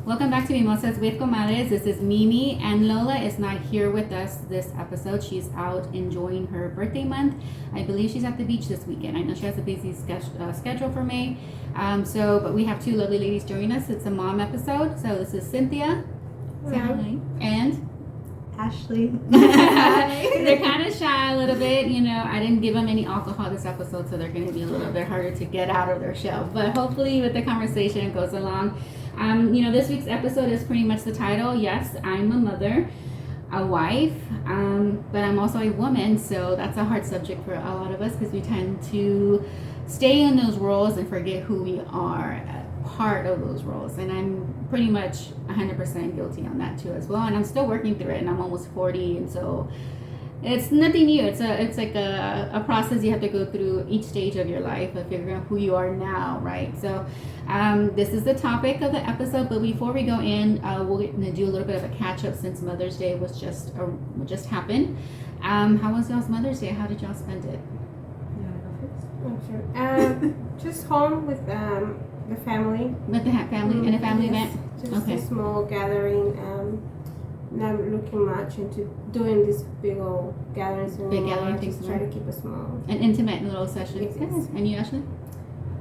Welcome back to Mimosas with Comadres. This is Mimi, and Lola is not here with us this episode. She's out enjoying her birthday month. I believe she's at the beach this weekend. I know she has a busy schedule for May. But we have two lovely ladies joining us. It's a mom episode. So this is Cynthia. And Ashley. They're kind of shy a little bit, I didn't give them any alcohol this episode, so they're going to be a little bit harder to get out of their shell. But hopefully with the conversation it goes along. This week's episode is pretty much the title. Yes, I'm a mother, a wife, but I'm also a woman, so that's a hard subject for a lot of us because we tend to stay in those roles and forget who we are part of those roles, and I'm pretty much 100% guilty on that too as well, and I'm still working through it, and I'm almost 40, and so it's nothing new. It's like a process you have to go through each stage of your life of figuring out who you are now, right? So this is the topic of the episode, but before we go in, we're going to do a little bit of a catch up since Mother's Day was just happened. How was y'all's Mother's Day? How did y'all spend it? Just home with the family. With the family and a family event? Just a small gathering. Not looking much into doing these big old gatherings anymore. Big gathering things. Try to keep it small. An intimate little session. Yes. And you, Ashley?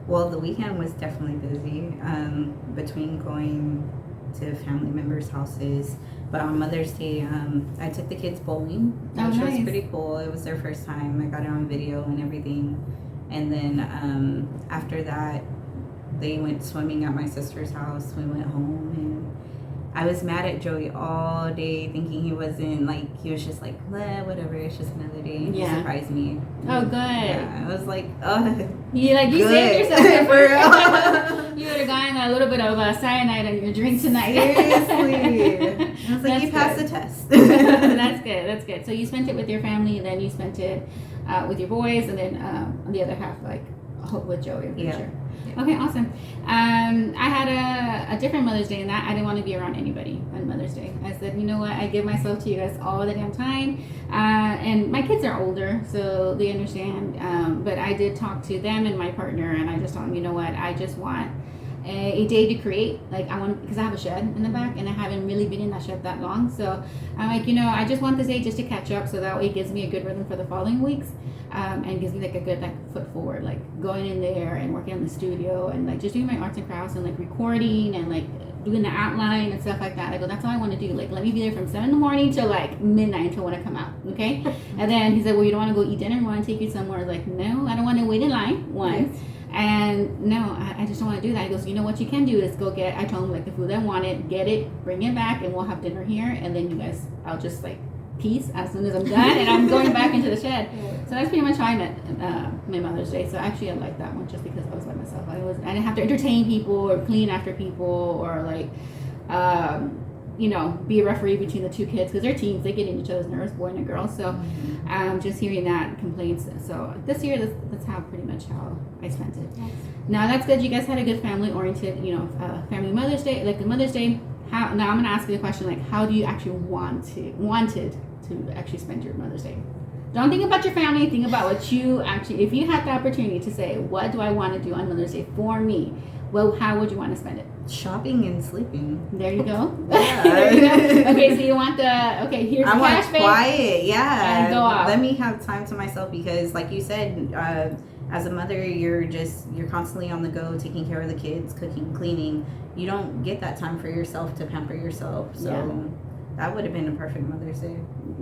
Well, the weekend was definitely busy between going to family members' houses. But on Mother's Day, I took the kids bowling, which was pretty cool. It was their first time. I got it on video and everything. And then after that, they went swimming at my sister's house. We went home, and I was mad at Joey all day, thinking he was just like, whatever, it's just another day. And he surprised me. Oh, good. Yeah, I was like, you saved yourself for real. You would have gotten a little bit of cyanide on your drink tonight. Seriously. I was like, you passed the test. That's good. So you spent it with your family, and then you spent it with your boys, and then the other half, with Joey, I'm sure. Yeah. Okay, awesome. I had a different Mother's Day in that I didn't want to be around anybody on Mother's Day. I said, you know what, I give myself to you guys all the damn time. And my kids are older, so they understand. But I did talk to them and my partner, and I just told them, you know what, I just want a day to create. Because I have a shed in the back, and I haven't really been in that shed that long. So I'm like, I just want this day just to catch up, so that way it gives me a good rhythm for the following weeks. And gives me a good foot forward, going in there and working in the studio and just doing my arts and crafts and recording and doing the outline and stuff like that. I go, that's all I want to do. Let me be there from 7 in the morning till midnight until when I come out. Okay. And then he said, well, you don't want to go eat dinner? I want to take you somewhere. I was like, no, I don't want to wait in line. One. Yes. And no, I just don't want to do that. He goes, you know what you can do is go get, I told him the food I wanted, get it, bring it back, and we'll have dinner here. And then you guys, I'll just peace as soon as I'm done, and I'm going back into the shed. So that's pretty much how I met my Mother's Day. So actually I like that one just because I was by myself. I didn't have to entertain people or clean after people or be a referee between the two kids, because they're teens, they get in each other's nerves, boy and a girl. So just hearing that complaints. So this year that's how pretty much how I spent it. Yes. Now that's good. You guys had a good family oriented family Mother's Day, the Mother's Day. Now I'm gonna ask you the question, how do you actually wanted to actually spend your Mother's Day? Don't think about your family, think about what you actually, if you had the opportunity to say, what do I want to do on Mother's Day for me? Well, how would you want to spend it? Shopping and sleeping. There you go. There you go. Okay, so you want here's the cash, babe. Quiet, yeah. And go off. Let me have time to myself, because like you said, as a mother, you're constantly on the go, taking care of the kids, cooking, cleaning. You don't get that time for yourself to pamper yourself. So that would have been a perfect Mother's Day.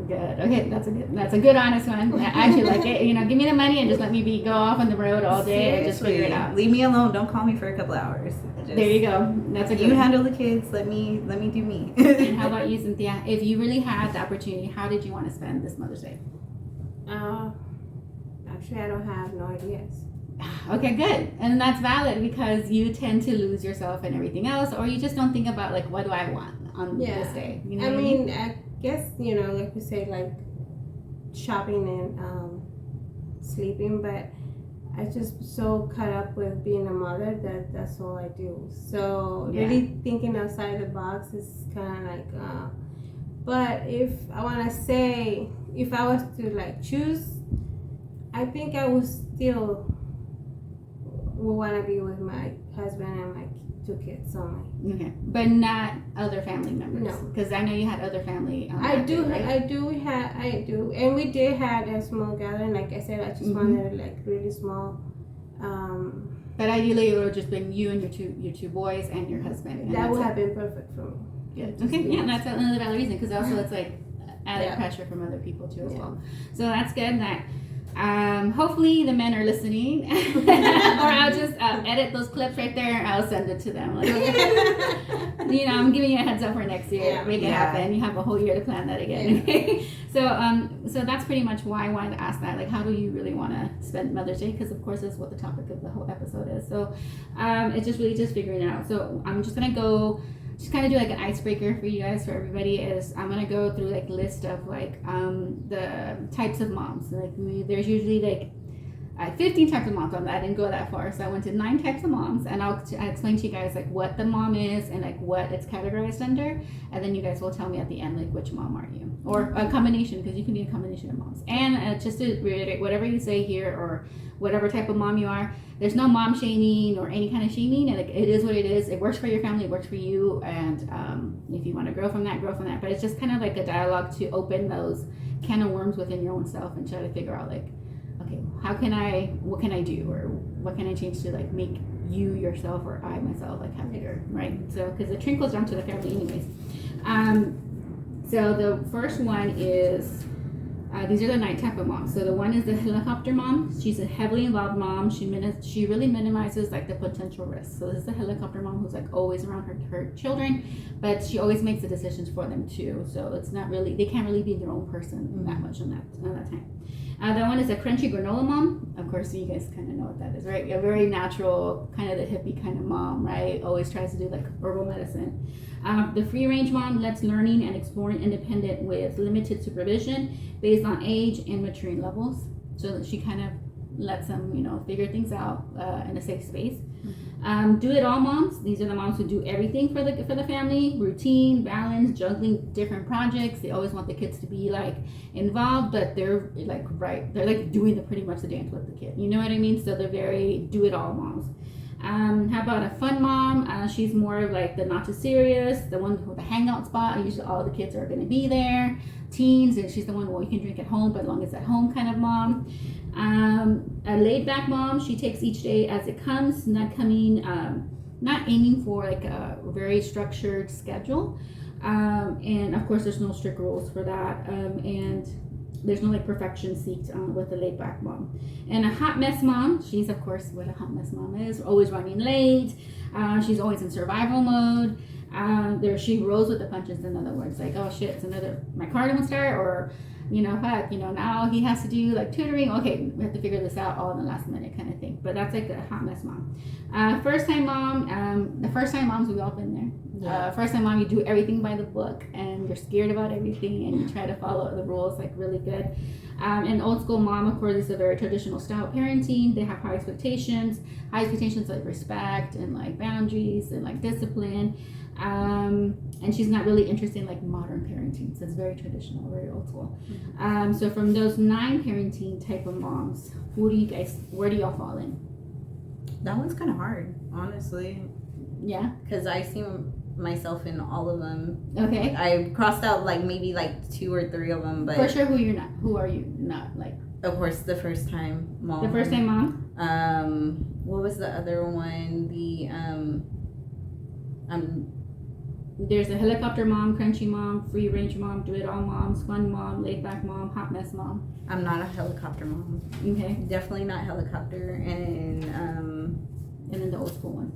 Good. Okay, that's a good honest one. I actually like it. Give me the money and just let me go off on the road all day and just figure it out. Leave me alone. Don't call me for a couple hours. There you go. That's a good one. Handle the kids. Let me do me. And how about you, Cynthia? If you really had the opportunity, how did you want to spend this Mother's Day? Actually, I don't have no ideas. Okay, good. And that's valid, because you tend to lose yourself and everything else, or you just don't think about what do I want on this day. I guess, like we say, shopping and sleeping, but I just so caught up with being a mother that's all I do. So really thinking outside the box is kind of but if I want to say, if I was to choose, I think I would still want to be with my husband and my 2 kids only. Okay, but not other family members. No, because I know you had other family. I do, right? I do, and we did have a small gathering. Like I said, I just wanted like really small. But ideally, it would have just been you and your two boys and your husband. And that would have been perfect for me. Good. Okay, yeah, that's another valid reason because also it's like added pressure from other people too as well. So that's good. That hopefully the men are listening, or I'll just edit those clips right there. I'll send it to them. Like, I'm giving you a heads up for next year. Make it happen. You have a whole year to plan that again. Okay? So that's pretty much why I wanted to ask that. Like, how do you really want to spend Mother's Day? Because of course that's what the topic of the whole episode is. So it's just really just figuring it out. So I'm just gonna go. Just kind of do like an icebreaker for you guys, for everybody. Is I'm gonna go through like list of like the types of moms. Like there's usually like 15 types of moms. I didn't go that far, so I went to 9 types of moms, and I'll explain to you guys like what the mom is and like what it's categorized under, and then you guys will tell me at the end like which mom are you, or a combination, because you can be a combination of moms. And just to reiterate, whatever you say here or whatever type of mom you are, there's no mom shaming or any kind of shaming. And like, it is what it is. It works for your family. It works for you. And if you want to grow from that, grow from that. But it's just kind of like a dialogue to open those can of worms within your own self and try to figure out like, okay, what can I do, or what can I change to like make you yourself or I myself like happier, right? So because it trickles down to the family anyways. So the first one is these are the 9 type of moms. So the one is the helicopter mom. She's a heavily involved mom. She really minimizes like the potential risks. So this is the helicopter mom who's like always around her children, but she always makes the decisions for them too. So it's not really, they can't really be their own person that much on that time. That one is a crunchy granola mom. Of course, you guys kind of know what that is, right? A very natural, kind of the hippie kind of mom, right? Always tries to do like herbal medicine. The free range mom lets learning and exploring independent with limited supervision based on age and maturing levels. So that she kind of lets them, figure things out in a safe space. Do it all moms. These are the moms who do everything for the family: routine, balance, juggling different projects. They always want the kids to be like involved, but they're like they're like doing pretty much the dance with the kid. You know what I mean? So they're very do it all moms. How about a fun mom? She's more of like the not too serious, the one with the hangout spot. Usually all the kids are going to be there. Teens, and she's the one, well, you can drink at home, but as long as it's at home kind of mom. A laid back mom, she takes each day as it comes, not aiming for like a very structured schedule. And of course there's no strict rules for that. And there's no like perfection seeked with the laid back mom. And a hot mess mom, she's of course what a hot mess mom is, always running late. She's always in survival mode. She rolls with the punches, in other words, like, oh shit, it's my car didn't start, or now he has to do like tutoring. Okay, we have to figure this out all in the last minute kind of thing. But that's like the hot mess mom. First time mom, the first time moms, we've all been there. First time mom, you do everything by the book and you're scared about everything and you try to follow the rules like really good. And old school mom, of course, is a very traditional style parenting. They have high expectations like respect and like boundaries and like discipline. And she's not really interested in like modern parenting, so it's very traditional, very old school. So from those 9 parenting type of moms, where do y'all fall in? That one's kind of hard, honestly. Yeah, because I see myself in all of them. Okay, I crossed out like maybe like 2 or 3 of them, but for sure, who are you not like? Of course, the first time mom. The first time mom. What was the other one? There's a helicopter mom, crunchy mom, free range mom, do it all moms, fun mom, laid back mom, hot mess mom. I'm not a helicopter mom. Okay. Definitely not helicopter. And then the old school one.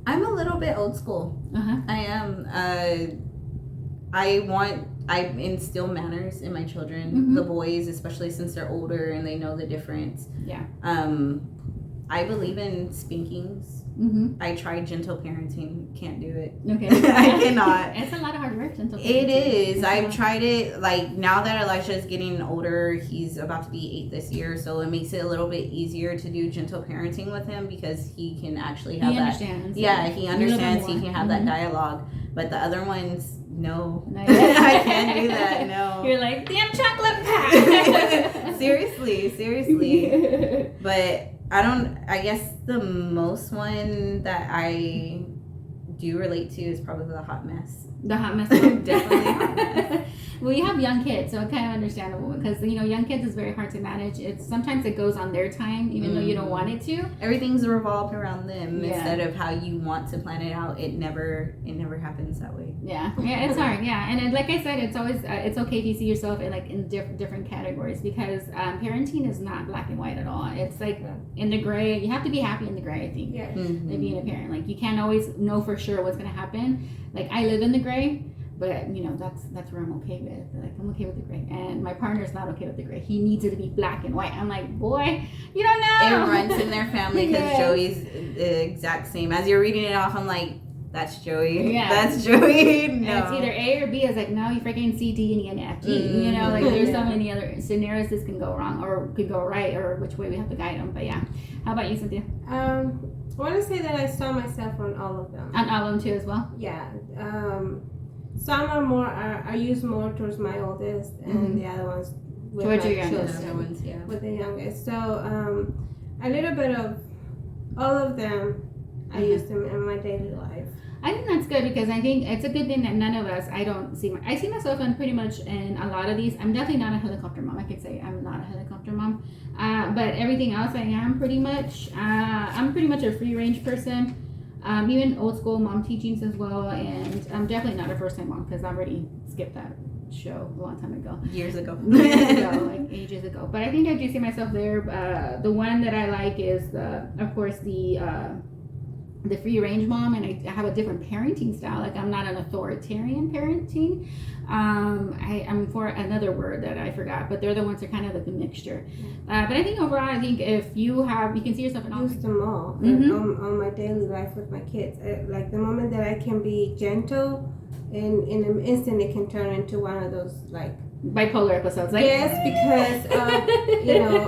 I'm a little bit old school. I am. I instill manners in my children, the boys, especially since they're older and they know the difference. Yeah. I believe in spankings. I tried gentle parenting, can't do it. Okay. I cannot. It's a lot of hard work, gentle parenting. It is. I've tried it. Like now that Elijah is getting older, he's about to be 8 this year, so it makes it a little bit easier to do gentle parenting with him because he can actually have that. Understands. Yeah, he understands. He can have that dialogue. But the other ones, no. I can't do that. No. You're like, damn chocolate pack. seriously. But I guess the most one that I do relate to is probably the hot mess. The hot mess. Definitely hot mess. Well, you have young kids, so it's kind of understandable because young kids is very hard to manage. It's sometimes it goes on their time, even though you don't want it to. Everything's revolved around them instead of how you want to plan it out. It never happens that way. Yeah, it's hard. Yeah, and like I said, it's always it's okay if you see yourself in different categories because parenting is not black and white at all. It's like in the gray. You have to be happy in the gray. I think. Yeah. Like being a parent, like you can't always know for sure what's gonna happen. Like I live in the gray. But that's where I'm okay with. Like I'm okay with the gray, and my partner's not okay with the gray. He needs it to be black and white. I'm like, boy, you don't know. It runs in their family because Joey's the exact same. As you're reading it off, I'm like, that's Joey. Yeah, that's Joey. No, and it's either A or B. It's like no, you freaking C, D, and E, and F, G. Like there's so many other scenarios this can go wrong or could go right, or which way we have to guide them. But yeah, how about you, Cynthia? I want to say that I saw myself on all of them. On all of them too, as well. Yeah. Some are more I use more towards my oldest, and the other ones with towards my your youngest. children, ones, yeah. with the youngest. So a little bit of all of them. I use them in my daily life. I think that's good because I think it's a good thing that none of us. I see myself in pretty much in a lot of these. I'm definitely not a helicopter mom. I could say I'm not a helicopter mom, but everything else I am pretty much. I'm pretty much a free range person. Even old school mom teachings as well, and I'm definitely not a first time mom because I already skipped that show a long time ago. Years ago, like ages ago. But I think I do see myself there. The one that I like is of course the free range mom, and I have a different parenting style. Like I'm not an authoritarian parenting. I'm for another word that I forgot, but they're the ones that are kind of like a mixture. But I think overall, I think if you can see yourself in all. Use them all on my daily life with my kids. Like the moment that I can be gentle, in an instant it can turn into one of those like bipolar episodes. Like yes, because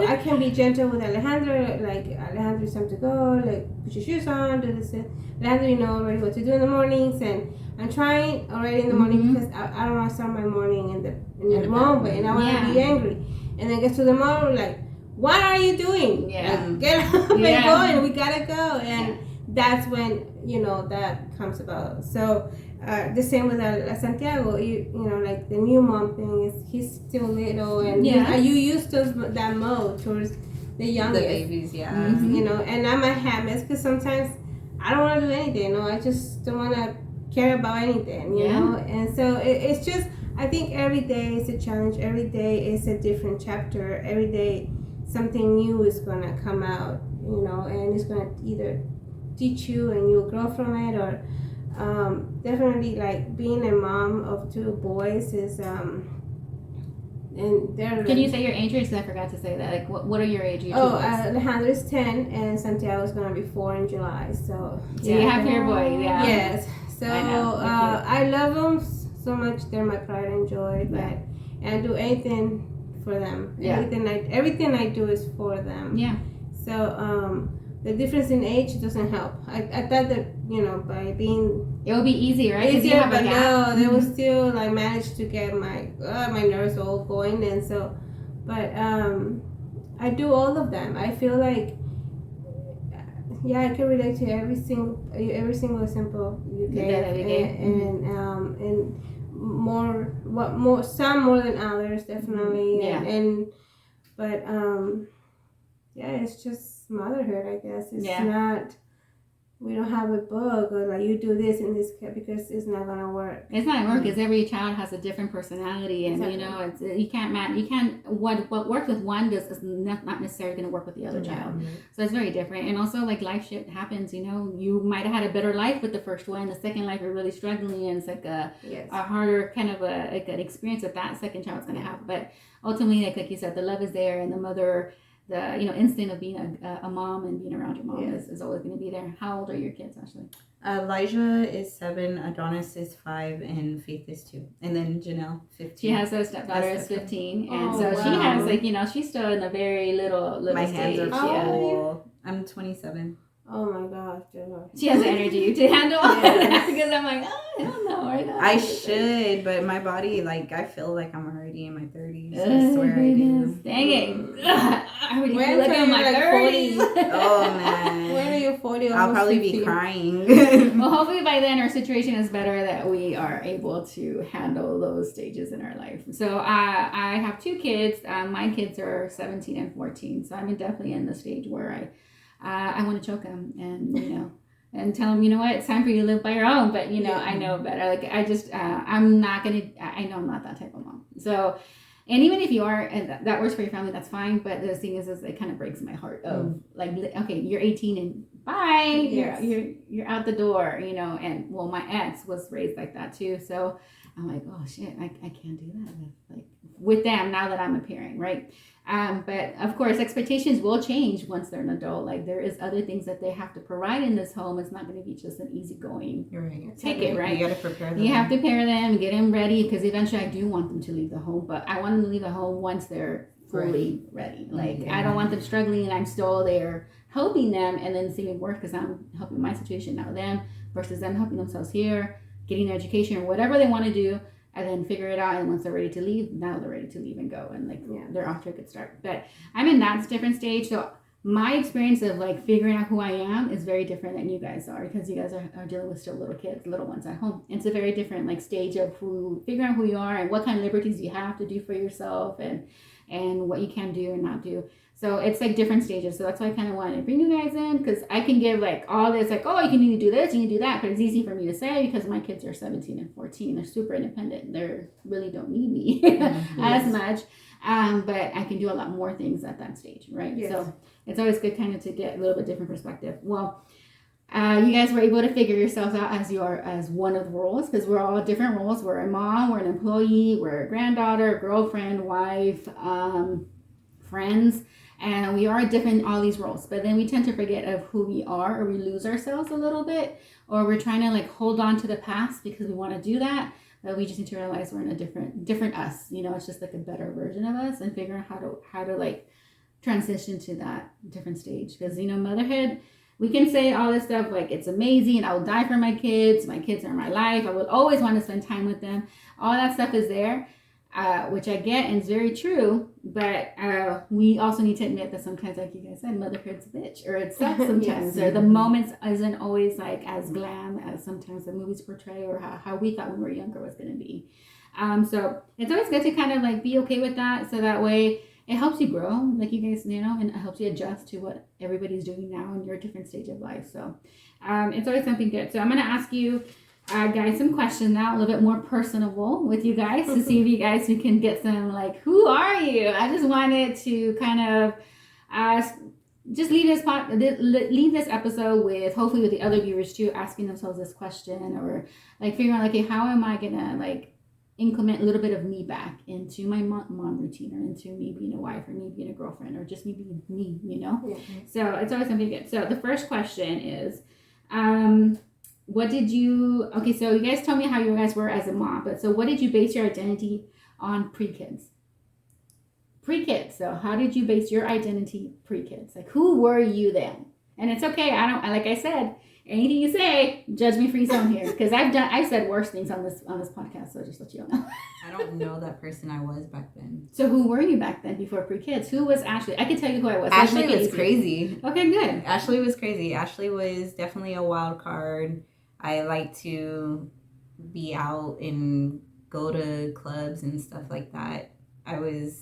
I can be gentle with Alejandro. Like Alejandro, it's time to go. Like put your shoes on, do this. Alejandro, you know already what to do in the mornings, and I'm trying already in the morning because I don't want to start my morning in the moment, and I want to be angry. And then get to the morning like, what are you doing? Yeah, like, get up and go, and we gotta go. And that's when that comes about. So. The same with Santiago, like the new mom thing is he's still little, and you use that mode towards the youngest, the babies, and I'm a hot mess because sometimes I don't want to do anything, I just don't want to care about anything, you know, and so it's just I think every day is a challenge, every day is a different chapter, every day something new is gonna come out, and it's gonna either teach you and you'll grow from it or. Definitely like being a mom of two boys is and they're can you say your age range? Because I forgot to say that. Like what are your age? Alejandro's 10 and Santiago's gonna be 4 in July. So you have your boys, yes. So I love them so much. They're my pride and joy. But and I do anything for them. Yeah. Everything I do is for them. Yeah. So the difference in age doesn't help. I thought that by being it would be easier, right? Easier, but no, they will still like manage to get my nerves all going, and so. But I do all of them. I feel like I can relate to every single example you gave, and some more than others definitely, but it's just motherhood, I guess. It's not. We don't have a book or like you do this in this because it's not gonna work. It's not gonna work because every child has a different personality, and it's you can't what works with one is not necessarily gonna work with the other child. So it's very different, and also like life shit happens. You might have had a better life with the first one, the second life you're really struggling, and it's like a harder kind of an experience that second child's gonna have. But ultimately, like you said, the love is there, and the mother. The instinct of being a mom and being around your mom is always going to be there. How old are your kids, Ashley? Elijah is 7, Adonis is 5, and Faith is 2, and then Janelle 15. She has a stepdaughter is 15, and she has she's still in a very little my stage. hands are full. I'm 27. Oh my gosh, she has energy to handle all that because I'm like, I don't know. I should, but my body, like, I feel like I'm already in my 30s. I swear I do. Dang it. I already Wait feel like I'm in my until you're 30s. like 40. Oh, man. When are you 40? I'll probably 50? be crying. Well, hopefully by then our situation is better, that we are able to handle those stages in our life. So I have 2 kids. My kids are 17 and 14. So I'm definitely in the stage where I want to choke them and, and tell them, you know what, it's time for you to live by your own. But, I know better. Like, I'm not going to, I know I'm not that type of mom. So, and even if you are, and that works for your family, that's fine. But the thing is it kind of breaks my heart of like, okay, you're 18 and bye. Yes. You're out the door, and well, my ex was raised like that too. So I'm like, oh shit, I can't do that with them now that I'm a parent, right? But of course, expectations will change once they're an adult. Like, there is other things that they have to provide in this home. It's not going to be just an easygoing ticket, right? You got to prepare them. You have to prepare them, get them ready, because eventually I do want them to leave the home, but I want them to leave the home once they're fully ready. Like, I don't want them struggling and I'm still there helping them, and then seeing it work because I'm helping my situation, now them, versus them helping themselves here, getting their education or whatever they want to do, and then figure it out. And once they're ready to leave, now they're ready to leave and go, and they're off to a good start. But I'm in that different stage. So my experience of like figuring out who I am is very different than you guys are, because you guys are dealing with still little kids, little ones at home. It's a very different like stage of figuring out who you are and what kind of liberties you have to do for yourself, and what you can do and not do. So it's like different stages. So that's why I kind of wanted to bring you guys in, because I can give like all this, like, oh, you can need to do this, you can do that. But it's easy for me to say because my kids are 17 and 14. They're super independent. They really don't need me as much. But I can do a lot more things at that stage, right? Yes. So it's always good kind of to get a little bit different perspective. Well, you guys were able to figure yourselves out as one of the roles, because we're all different roles. We're a mom, we're an employee, we're a granddaughter, girlfriend, wife, friends. And we are different, all these roles, but then we tend to forget of who we are, or we lose ourselves a little bit, or we're trying to like hold on to the past because we want to do that. But we just need to realize we're in a different us. It's just like a better version of us, and figure out how to like transition to that different stage. Because motherhood, we can say all this stuff like it's amazing. I will die for my kids. My kids are my life. I will always want to spend time with them. All that stuff is there. Which I get, and it's very true, but we also need to admit that sometimes, like you guys said, motherhood's a bitch, or it sucks sometimes, or the moments isn't always like as glam as sometimes the movies portray, or how we thought when we were younger was going to be. So it's always good to kind of like be okay with that, so that way it helps you grow, like you guys, and it helps you adjust to what everybody's doing now in your different stage of life. So it's always something good. So I'm going to ask you guys some questions now, a little bit more personable with you guys, to see if you guys we can get some like, who are you? I just wanted to kind of just leave this episode with, hopefully with the other viewers too, asking themselves this question, or like figuring out like, okay, how am I gonna like increment a little bit of me back into my mom routine, or into me being a wife, or me being a girlfriend, or just me being me, So it's always something good. So the first question is, so you guys tell me how you guys were as a mom, but so what did you base your identity on pre-kids? Pre-kids. So how did you base your identity pre-kids? Like, who were you then? And it's okay. Like I said, anything you say, judge me free zone here, because I've said worse things on this podcast. So just let you all know. I don't know that person I was back then. So who were you back then before pre-kids? Who was Ashley? I can tell you who I was. Ashley was crazy. Okay, good. Ashley was crazy. Ashley was definitely a wild card. I like to be out and go to clubs and stuff like that. I was,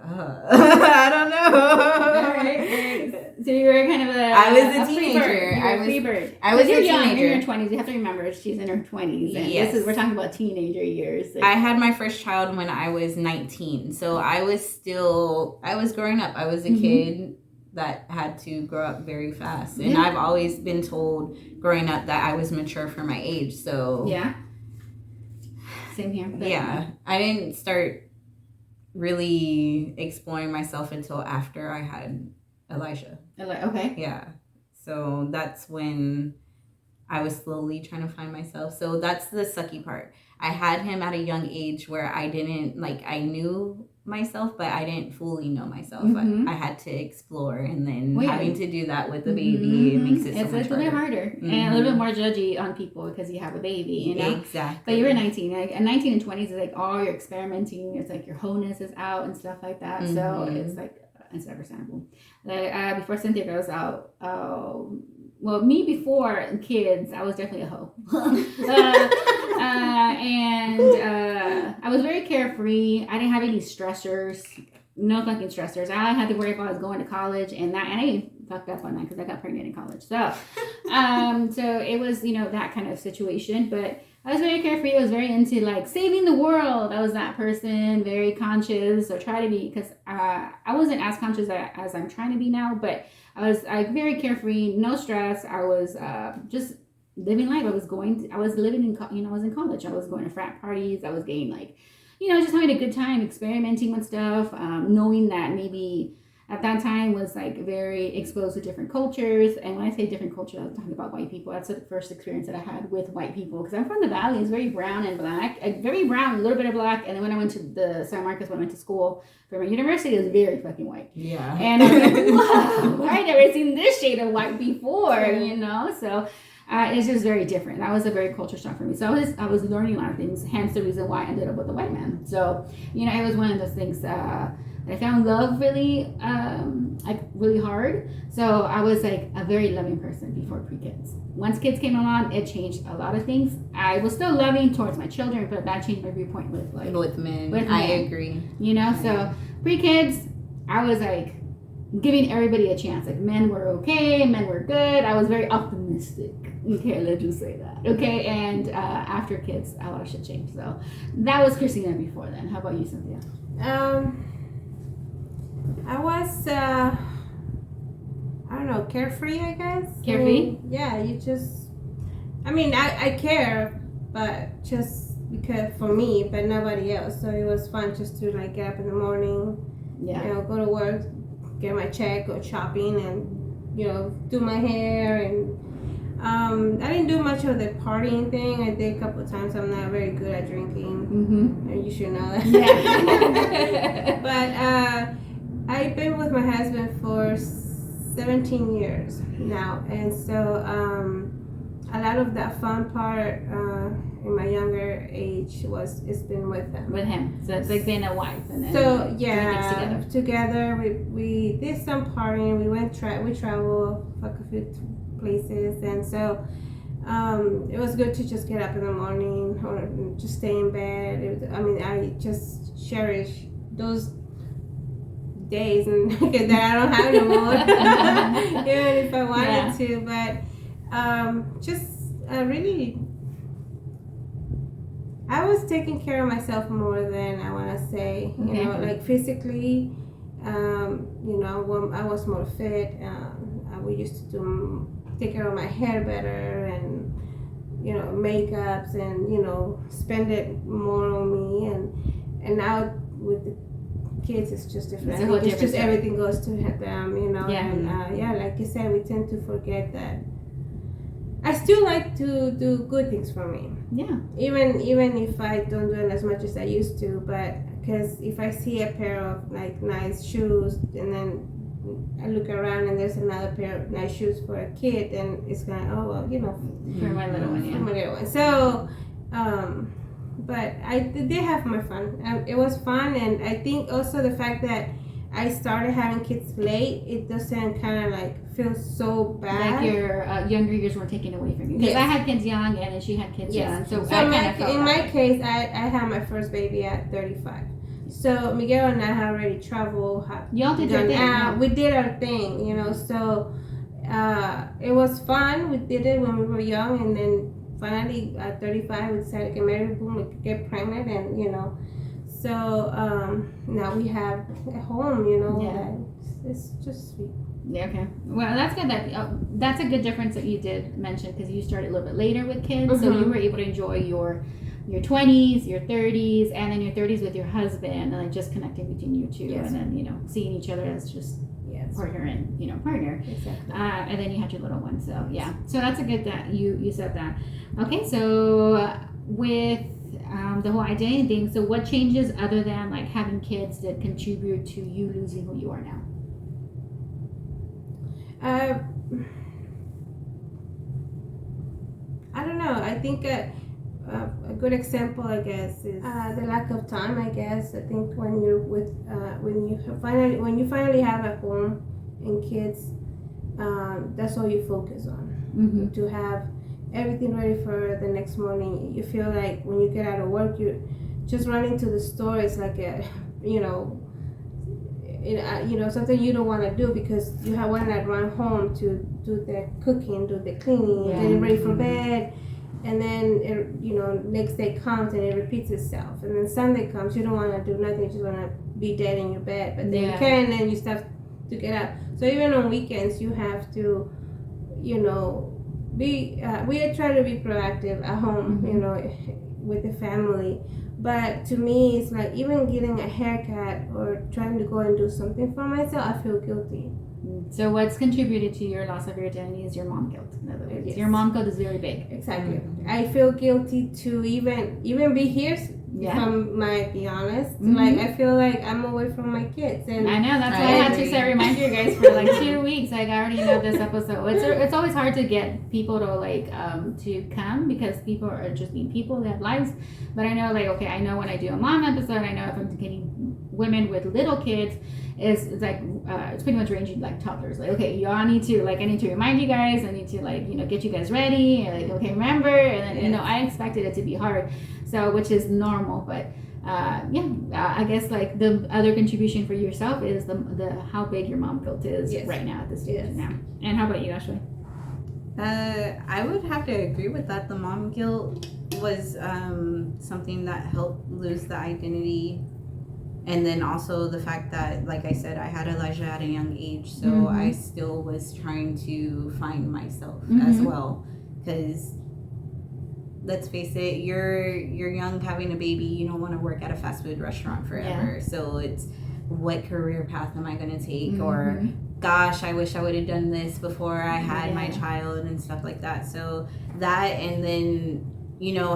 I don't know. All right. So you were kind of I was a teenager. I was a bird. I was a young. teenager. You're in your 20s. You have to remember, she's in her 20s. And yes. We're talking about teenager years. I had my first child when I was 19. So I was growing up. I was a kid that had to grow up very fast. And I've always been told growing up that I was mature for my age. So yeah. Same here. Yeah. I didn't start really exploring myself until after I had Elijah. Okay. Yeah. So that's when I was slowly trying to find myself. So that's the sucky part. I had him at a young age where I didn't, like, I knew myself, but I didn't fully know myself. Mm-hmm. I had to explore, and then Well, having to do that with the baby, it makes it so much it's a bit harder and a little bit more judgy on people because you have a baby, you know. Exactly. But you were 19, like, and 19 and 20s is like all you're experimenting. It's like your wholeness is out and stuff like that. So it's like it's understandable. Like before Cynthia goes out, well, me before kids, I was definitely a hoe. And I was very carefree. I didn't have any stressors. No fucking stressors. All I had to worry about was going to college, and I fucked up on that because I got pregnant in college. So, so it was, you know, that kind of situation. But I was very carefree. I was very into like saving the world. I was that person, very conscious, or try to be, because I wasn't as conscious as I'm trying to be now. But I was very carefree, no stress. I was just living life. I was living in, you know, I was in college. I was going to frat parties. I was getting like, you know, just having a good time, experimenting with stuff, knowing that maybe at that time was like very exposed to different cultures. And when I say different culture, I was talking about white people. That's the first experience that I had with white people, because I'm from the Valley. It's very brown and black, very brown, a little bit of black. And then when I went to the San Marcos, when I went to school for my university, it was very fucking white. Yeah. And I was like, wow, I never seen this shade of white before, you know? So it's just very different. That was a very culture shock for me. So I was learning a lot of things, hence the reason why I ended up with a white man. So, you know, it was one of those things that I found love really, like really hard. So I was like a very loving person before pre-kids. Once kids came along, it changed a lot of things. I was still loving towards my children, but that changed my viewpoint with men. With I agree. You know, so pre-kids, I was like giving everybody a chance. Like men were okay, men were good. I was very optimistic. Okay, let's just say that. Okay, and after kids, a lot of shit changed. So that was Christina before then. How about you, Cynthia? I was, I don't know, carefree, I guess. Carefree? Yeah, you just, I care, but just because for me, but nobody else. So it was fun just to like get up in the morning, you know, go to work, get my check, go shopping, and, you know, do my hair. And I didn't do much of the partying thing. I did a couple of times. I'm not very good at drinking. And you should know that. Yeah. But I've been with my husband for 17 years now, and so a lot of that fun part in my younger age it's been with him. With him, so it's like being a wife, and then so yeah, together we did some partying. We traveled like a few places, and so it was good to just get up in the morning or just stay in bed. I just cherish those days and that I don't have anymore. Even if I wanted to, but just really, I was taking care of myself more than I want to say. You know, like physically. You know, when I was more fit, we used to take care of my hair better, and you know, makeups, and you know, spend it more on me. And now with the kids, it's just different. It's just everything goes to them, you know. Yeah. And like you said, we tend to forget that. I still like to do good things for me. Yeah. Even if I don't do it as much as I used to, but because if I see a pair of like nice shoes, and then I look around and there's another pair of nice shoes for a kid, and it's kind of, oh well, you know, for my little one, yeah. For my little one. So, but I did have my fun. It was fun, and I think also the fact that I started having kids late, it doesn't kind of like feel so bad. Like your younger years were taken away from you. Because I had kids young, and then she had kids young. So in my case, I had my first baby at 35. So Miguel and I had already traveled. Y'all did your thing. We did our thing, you know. So it was fun. We did it when we were young, and then finally at 35 we decided to get married. Boom, we could get pregnant, and you know. So now we have a home, you know. Yeah. It's just sweet. Yeah, okay. Well, that's good. That's a good difference that you did mention, because you started a little bit later with kids, so you were able to enjoy your 20s, your 30s, and then your 30s with your husband, and like just connecting between you two, and then, you know, seeing each other as just partner and, you know, partner. Exactly. And then you had your little one. So yeah. So that's a good that you said that. Okay, so with the whole identity thing. So what changes other than like having kids that contribute to you losing who you are now? I don't know. I think a good example, I guess, is the lack of time. I guess I think when you're with when you finally have a home and kids, that's all you focus on. To have everything ready for the next morning. You feel like when you get out of work, you just running to the store. It's like a something you don't want to do because you want to run home to do the cooking, do the cleaning, getting ready for bed, and then next day comes and it repeats itself, and then Sunday comes, you don't want to do nothing, you just want to be dead in your bed, but then you can, and you start to get up. So even on weekends, you have to, be. We try to be proactive at home, with the family. But to me, it's like even getting a haircut or trying to go and do something for myself, I feel guilty. So what's contributed to your loss of your identity is your mom guilt. In other words, your mom guilt is very big. Exactly. I feel guilty to even be here. If I might be honest, like I feel like I'm away from my kids, and I know that's why I had to remind you guys for like 2 weeks. Like I already know this episode. It's always hard to get people to to come because people are just being people. They have lives, but I know I know when I do a mom episode, I know if I'm getting women with little kids, it's like it's pretty much ranging like toddlers. Like I need to remind you guys. I need to get you guys ready. And, remember, and then I expected it to be hard. So, which is normal, but I guess the other contribution for yourself is the how big your mom guilt is right now at this stage now. And how about you, Ashley? I would have to agree with that. The mom guilt was something that helped lose the identity, and then also the fact that, like I said, I had Elijah at a young age, so I still was trying to find myself as well, because. Let's face it, you're young having a baby, you don't want to work at a fast food restaurant forever. So it's what career path am I going to take? Or gosh, I wish I would have done this before I had my child and stuff like that. So that, and then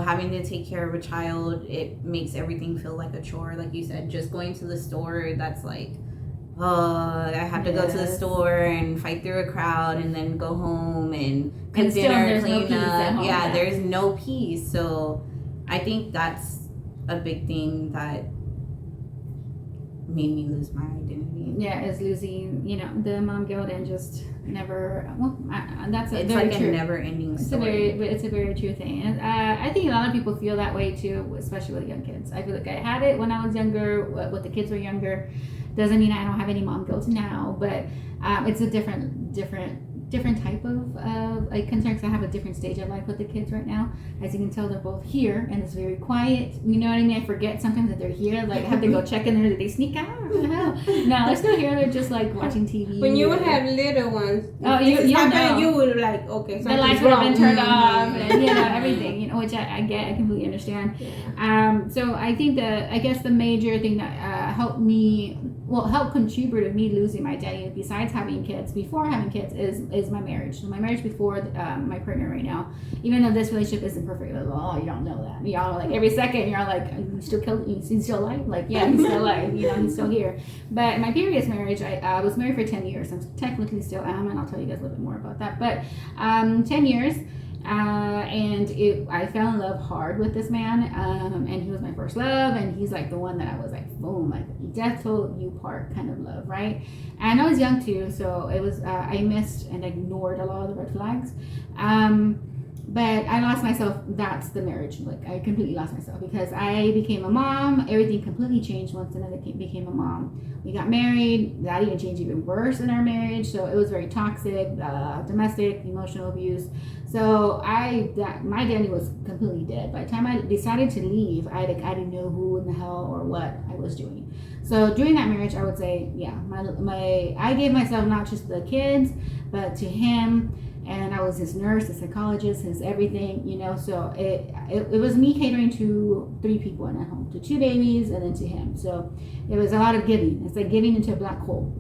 having to take care of a child, it makes everything feel like a chore. Like you said, just going to the store, that's like, I have to go to the store and fight through a crowd and then go home and cook dinner, clean up. There's no peace. So I think that's a big thing that made me lose my identity. Yeah, is losing, the mom guilt and just never. Well, that's it's very like true. A never-ending story. It's a very true thing, and I think a lot of people feel that way too, especially with young kids. I feel like I had it when I was younger, when the kids were younger. Doesn't mean I don't have any mom guilt now, but it's a different type of concern, because I have a different stage of life with the kids right now. As you can tell, they're both here, and it's very quiet. You know what I mean? I forget sometimes that they're here. Like I have to go check in there. Did they sneak out? What the hell? No, they're still here. They're just watching TV. When you would have little ones, you would okay. The lights would have been turned off, and everything. Which I get. I completely understand. Yeah. So I think the major thing that helped contribute to me losing my identity, besides having kids, before having kids, is my marriage. So my marriage before my partner right now, even though this relationship isn't perfect at all, you don't know that. Y'all every second you're like, you still he's still alive? He's still alive. He's still here. But my previous marriage, I was married for 10 years. I'm technically still am, and I'll tell you guys a little bit more about that. But 10 years. And I fell in love hard with this man, and he was my first love, and he's the one that I was boom, death till you part kind of love, right? And I was young too, so it was I missed and ignored a lot of the red flags, but I lost myself. That's the marriage. I completely lost myself because I became a mom. Everything completely changed once I became a mom. We got married. That even changed even worse in our marriage. So it was very toxic, domestic, emotional abuse. So my identity was completely dead. By the time I decided to leave, I didn't know who in the hell or what I was doing. So during that marriage, I would say, I gave myself not just the kids, but to him. And I was his nurse, his psychologist, his everything, So it was me catering to 3 people in that home, to 2 babies, and then to him. So it was a lot of giving. It's like giving into a black hole.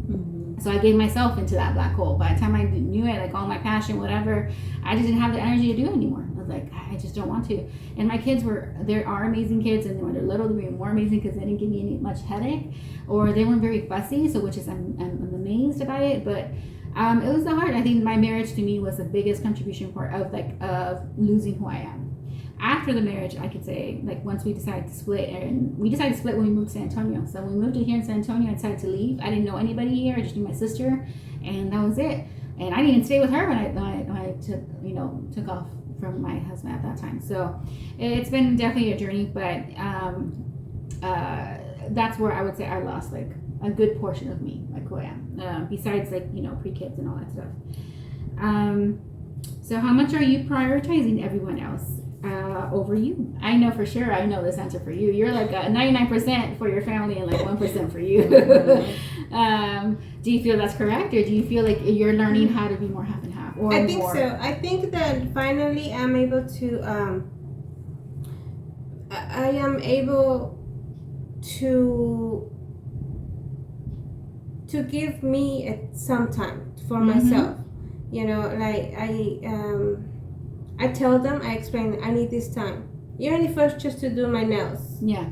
So I gave myself into that black hole. By the time I knew it, like all my passion, whatever, I just didn't have the energy to do it anymore. I was like, I just don't want to. And my kids there are amazing kids, and when they're little, they're more amazing because they didn't give me much headache, or they weren't very fussy. So which is I'm amazed about it, but. It was hard. I think my marriage to me was the biggest contribution part of losing who I am. After the marriage, I could say, like, once we decided to split, and we decided to split when we moved to San Antonio. So when we moved to here in San Antonio, I decided to leave. I didn't know anybody here. I just knew my sister, and that was it. And I didn't even stay with her when I took off from my husband at that time. So it's been definitely a journey, but that's where I would say I lost like a good portion of me, like who I am. Besides like pre-kids and all that stuff. So how much are you prioritizing everyone else over you? I know for sure. I know this answer for you. You're like 99% for your family and like 1% for you. Do you feel that's correct, or do you feel like you're learning how to be more half and half? Or I think more? so. I think that finally I'm able to. I am able to give me some time for myself. Like I tell them, I explain, I need this time. Even if it's just to do my nails. Yeah.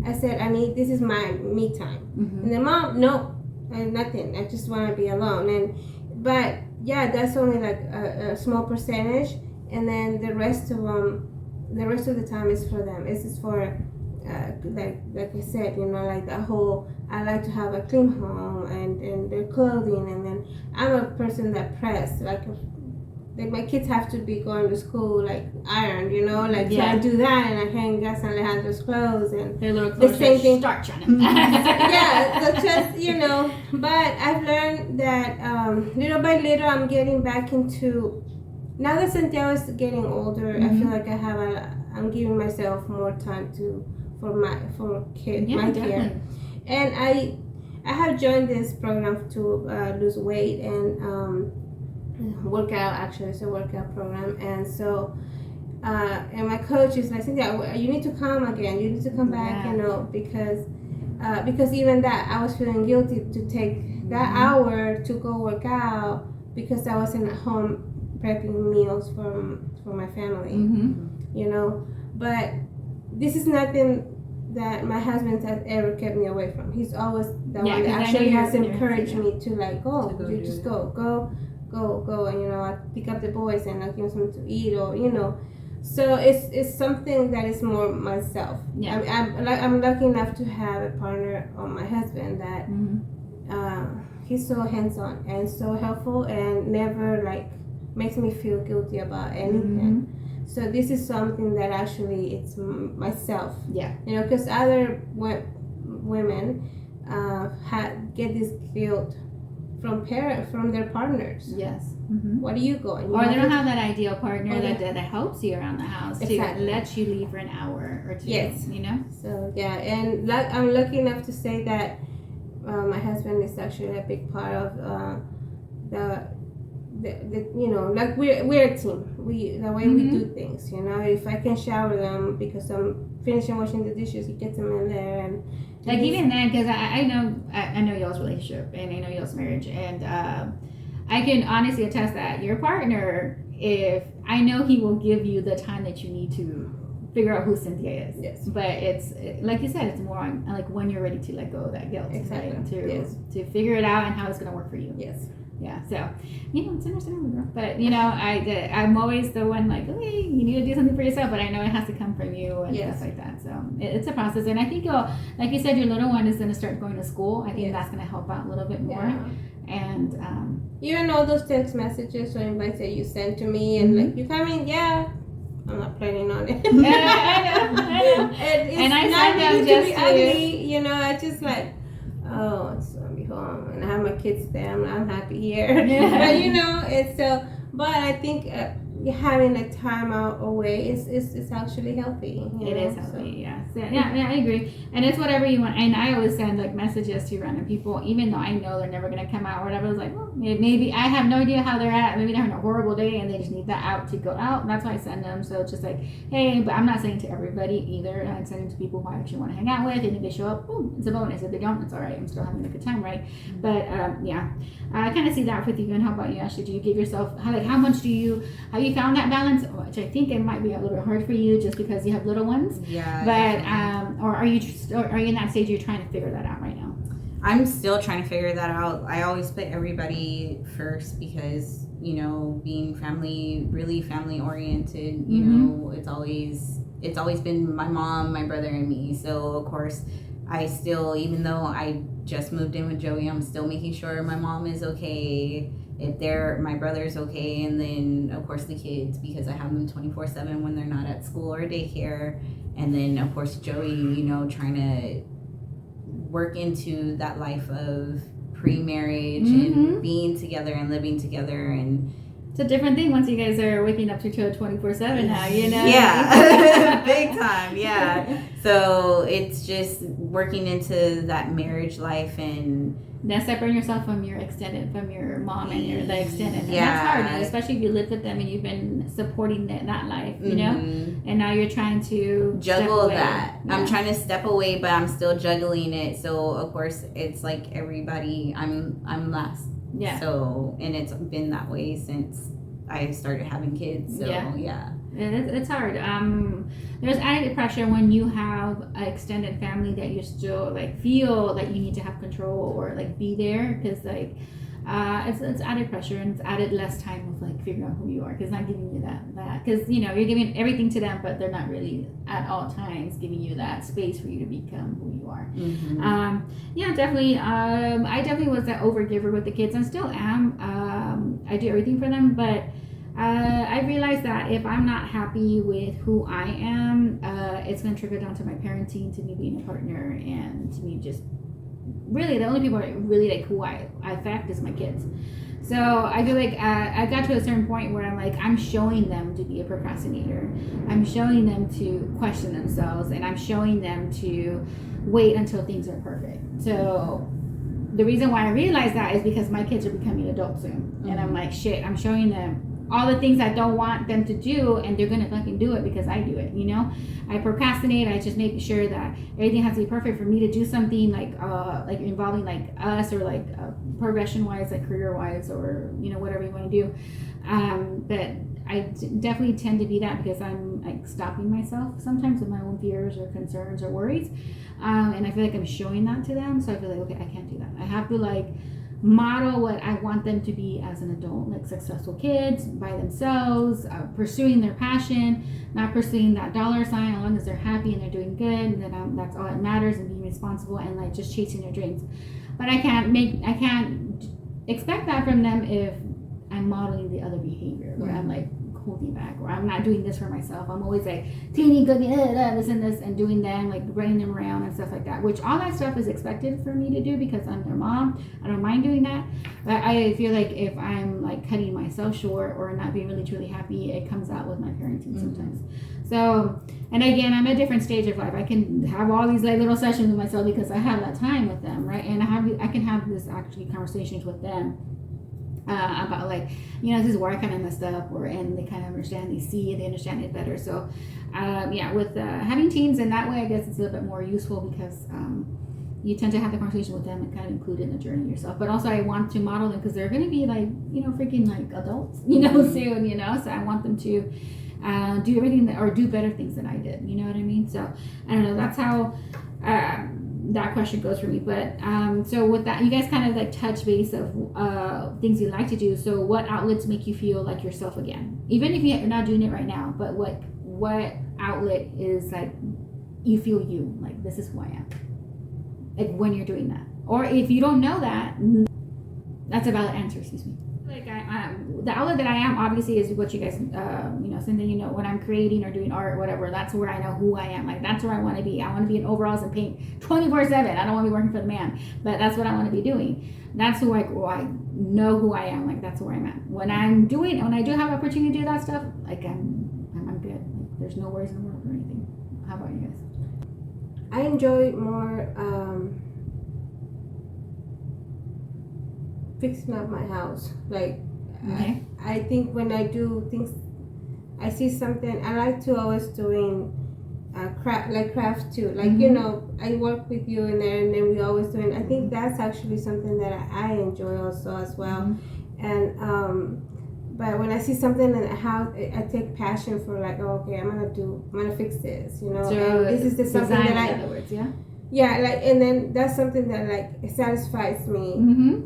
I said, this is my me time. And the mom, no, nothing. I just want to be alone. But yeah, that's only like a small percentage. And then the rest of the time is for them. This is for, like I said, like the whole, I like to have a clean home and their clothing. And then I'm a person that press, like my kids have to be going to school like ironed, so I do that, and I hang Gus and Alejandro's clothes and their little clothes, the same thing. Starch on them. Yeah, so just but I've learned that little by little I'm getting back into. Now that Santiago is getting older, I feel like I'm giving myself more time for kids, my care, and I have joined this program to lose weight and. Workout, actually, it's a workout program, and so and my coach is like, Cynthia, you need to come again, you need to come back, because even that I was feeling guilty to take that hour to go work out because I wasn't at home prepping meals for my family, but this is nothing that my husband has ever kept me away from. He's always the one that actually has encouraged me to like go, and I pick up the boys and I give them something to eat, or so it's something that is more myself. I'm lucky enough to have a partner on my husband that he's so hands-on and so helpful and never like makes me feel guilty about anything. So this is something that actually it's myself, because other women get this guilt from their partners. Yes. What are you going? Or they don't have that ideal partner that helps you around the house, exactly. to let you leave for an hour or two. Yes. So yeah, and I'm lucky enough to say that my husband is actually a big part of the like we're a team. The way we do things. If I can shower them because I'm finishing washing the dishes, he gets them in there and. Like even then, because I know y'all's relationship and I know y'all's marriage, and I can honestly attest that your partner, if I know he will give you the time that you need to figure out who Cynthia is. Yes. But it's like you said, it's more on like when you're ready to let go of that guilt. Exactly. Right? To figure it out and how it's going to work for you. Yes. Yeah, so it's understandable, girl. But I'm always the one like, okay, you need to do something for yourself, but I know it has to come from you and stuff like that. So it's a process, and I think like you said, your little one is going to start going to school. I think that's going to help out a little bit more. And even all those text messages or invites that you send to me, and like you coming, I'm not planning on it. I know. And I send them just just to be ugly, I just like. Oh, it's gonna be home, and I have my kids there. I'm happy here, but it's so. But I think having a time out away is actually healthy. It is healthy, yes. Yeah, I agree. And it's whatever you want. And I always send like messages to random people, even though I know they're never gonna come out or whatever. It's like, well, maybe I have no idea how they're at. Maybe they're having a horrible day and they just need that out to go out. And that's why I send them. So it's just like, hey, but I'm not saying to everybody either. I'm sending to people who I actually want to hang out with. And if they show up, boom, it's a bonus. If they don't, it's all right. I'm still having a good time, right? But yeah, I kind of see that with you. And how about you, Ashley? Do you give yourself how much do you have you found that balance? Which I think it might be a little bit hard for you just because you have little ones. Yeah. But or are you in that stage you're trying to figure that out right now? I'm still trying to figure that out. I always put everybody first because, you know, being really family oriented, you know, it's always been my mom, my brother, and me. So of course I still, even though I just moved in with Joey, I'm still making sure my mom is okay, if my brother's okay, and then of course the kids, because I have them 24/7 when they're not at school or daycare. And then of course Joey, you know, trying to work into that life of pre-marriage and being together and living together. And it's a different thing once you guys are waking up to 24/7 now, you know? Yeah. Big time. Yeah. So it's just working into that marriage life and now separating yourself from your mom and the extended. Yeah. And that's hard, especially if you lived with them and you've been supporting that life, you know? And now you're trying to juggle that. Yeah. I'm trying to step away, but I'm still juggling it. So of course it's like everybody, I'm last. Yeah. So, and it's been that way since I started having kids. So yeah. It's hard. There's added pressure when you have an extended family that you still like feel that you need to have control or like be there, because like it's added pressure and it's added less time of like figuring out who you are, because not giving you that because you know you're giving everything to them, but they're not really at all times giving you that space for you to become who you are. Yeah, definitely. I definitely was that overgiver with the kids and still am. I do everything for them, but I realized that if I'm not happy with who I am, it's going to trickle down to my parenting, to me being a partner, and to me just really the only people that really like who I affect is my kids. So I feel like I got to a certain point where I'm showing them to be a procrastinator. I'm showing them to question themselves, and I'm showing them to wait until things are perfect. So the reason why I realized that is because my kids are becoming adults soon. And I'm like, shit, I'm showing them all the things I don't want them to do, and they're gonna fucking do it because I do it, you know? I procrastinate. I just make sure that everything has to be perfect for me to do something like involving like us, or like progression wise, like career wise, or you know, whatever you want to do. But I definitely tend to be that because I'm like stopping myself sometimes with my own fears or concerns or worries, and I feel like I'm showing that to them. So I feel like, okay, I can't do that. I have to like model what I want them to be as an adult, like successful kids by themselves, pursuing their passion, not pursuing that dollar sign. As long as they're happy and they're doing good, then that's all that matters, and being responsible and like just chasing their dreams. But I can't expect that from them if I'm modeling the other behavior where I'm like holding back, or I'm not doing this for myself. I'm always like teeny cookie, this and this, and doing them, like running them around and stuff like that, which all that stuff is expected for me to do because I'm their mom. I don't mind doing that, but I feel like if I'm like cutting myself short or not being really truly happy, it comes out with my parenting sometimes. So, and again, I'm at a different stage of life. I can have all these like little sessions with myself because I have that time with them, right? And I can have this actually conversations with them about like, you know, this is where I kind of messed up, and they kind of understand, they understand it better. So with having teens in that way, I guess it's a little bit more useful because you tend to have the conversation with them and kind of include it in the journey yourself. But also I want to model them because they're going to be like, you know, freaking like adults, you know, soon, you know, so I want them to do everything or do better things than I did, you know what I mean? So I don't know, that's how that question goes for me. But so with that, you guys kind of like touch base of things you like to do. So what outlets make you feel like yourself again, even if you're not doing it right now? But what outlet is like you feel you like, this is who I am, like when you're doing that? Or if you don't know that, that's a valid answer, excuse me. Like the outlet that I am obviously is what you guys, something, when I'm creating or doing art or whatever, that's where I know who I am. Like that's where I want to be. I want to be in overalls and paint 24/7. I don't want to be working for the man, but that's what I want to be doing. That's who I know who I am. Like that's where I'm at. When I do have opportunity to do that stuff, like I'm good. Like there's no worries in the world or anything. How about you guys? I enjoy more fixing up my house. Like Okay. I think when I do things, I see something. I like to always doing craft too. Like I work with you in there, and then we always doing. I think that's actually something that I enjoy also as well. And but when I see something in the house, I take passion for like, okay, I'm gonna fix this. So and this is something that in other words, yeah. Yeah, like, and then that's something that like it satisfies me,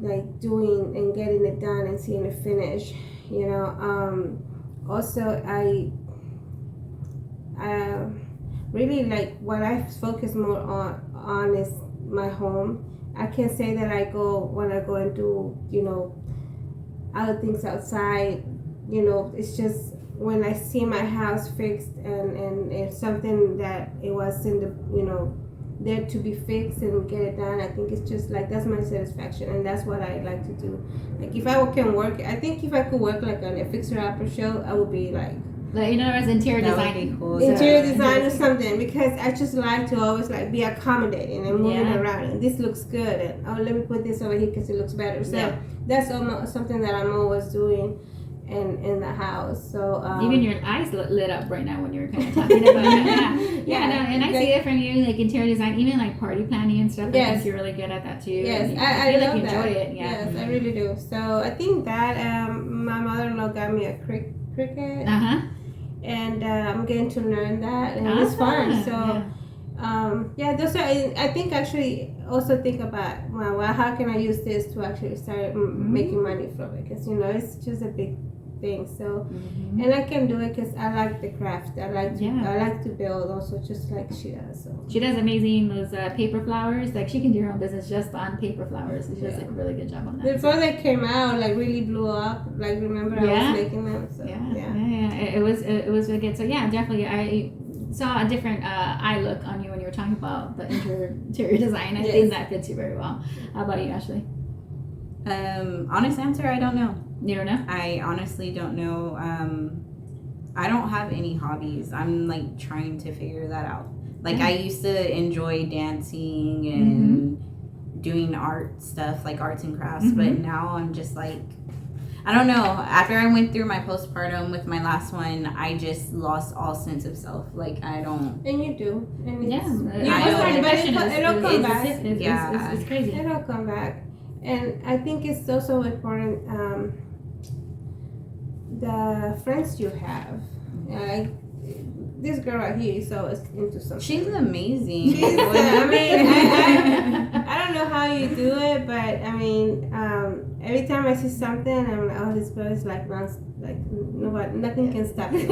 like doing and getting it done and seeing it finish. Also I really like what I focus more on is my home. I can't say that I go and do other things outside. It's just when I see my house fixed and it's something that it was in the there to be fixed and get it done. I think it's just like that's my satisfaction, and that's what I like to do. Like if I can work, I think if I could work like on a fixer-upper show, I would be like as interior design, cool. Interior design or something, because I just like to always like be accommodating and moving around. And this looks good, and let me put this over here because it looks better. So that's almost something that I'm always doing in the house. So even your eyes lit up right now when you were kind of talking about it. And I see it from you, like interior design, even like party planning and stuff. I think you're really good at that too. Yes, I feel love like you that. enjoy it. Yeah. Yes, I really do. So I think that my mother-in-law got me a cricket. And I'm getting to learn that, and it's fun. So those are. I think actually also think about well, how can I use this to actually start making money from it? Because it's just a big thing. So and I can do it because I like the craft. I like to build also, just like she does. So she does amazing those paper flowers. Like she can do her own business just on paper flowers. She does a really good job on that. Before they came out, like really blew up. Like remember I was making them. So it was really good. So yeah, definitely I saw a different eye look on you when you were talking about the interior design. I think that fits you very well. How about you, Ashley? Honest answer, I don't know. You don't know? I honestly don't know. I don't have any hobbies. I'm like trying to figure that out. Like I used to enjoy dancing and doing art stuff, like arts and crafts, but now I'm just like, I don't know. After I went through my postpartum with my last one, I just lost all sense of self. Like I don't. And you do. And it'll come back. It's crazy. It'll come back. And I think it's also important the friends you have. Like this girl right here is always into something. She's amazing. I don't know how you do it, but I mean, every time I see something, I'm like, oh, this girl is like runs like nobody, nothing can stop it.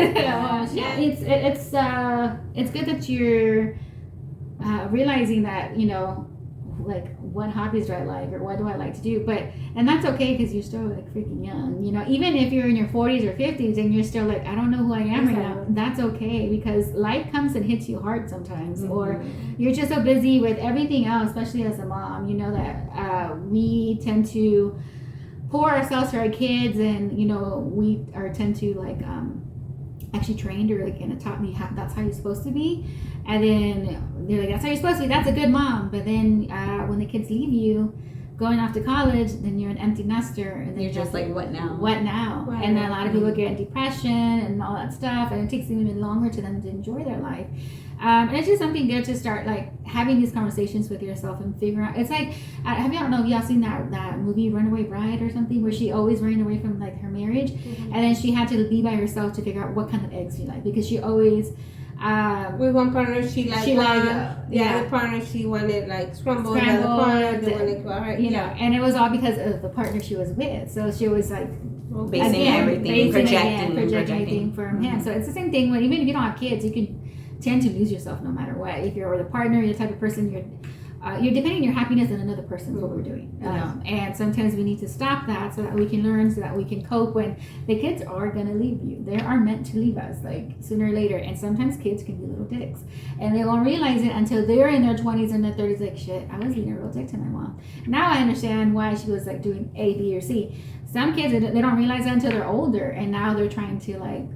It's good that you're realizing that like what hobbies do I like or what do I like to do, and that's okay because you're still like freaking young, even if you're in your 40s or 50s and you're still like I don't know who I am right now, that's okay because life comes and hits you hard sometimes, or you're just so busy with everything else, especially as a mom, that we tend to pour ourselves to our kids, and we tend to like actually trained or like taught me that's how you're supposed to be, and then they're like that's how you're supposed to be, that's a good mom, but then when the kids leave you going off to college, then you're an empty nester, and then you're just like what now right. And then a lot of people get depression and all that stuff, and it takes them even longer to them to enjoy their life. And it's just something good to start like having these conversations with yourself and figuring out. It's like I don't know if y'all seen that movie Runaway Bride or something, where she always ran away from like her marriage, and then she had to be by herself to figure out what kind of eggs she liked, because she always with one partner she liked the other partner she wanted like scrambled, the other partner they wanted and it was all because of the partner she was with. So she was like basing everything, projecting from him. So it's the same thing when even if you don't have kids, you can tend to lose yourself no matter what. If you're with a partner, you're the type of person you're you're depending your happiness on another person, what we're doing. And sometimes we need to stop that so that we can learn, so that we can cope when the kids are going to leave you. They are meant to leave us, like, sooner or later. And sometimes kids can be little dicks. And they won't realize it until they're in their 20s and their 30s, like, shit, I was being a real dick to my mom. Now I understand why she was, like, doing A, B, or C. Some kids, they don't realize that until they're older. And now they're trying to, like,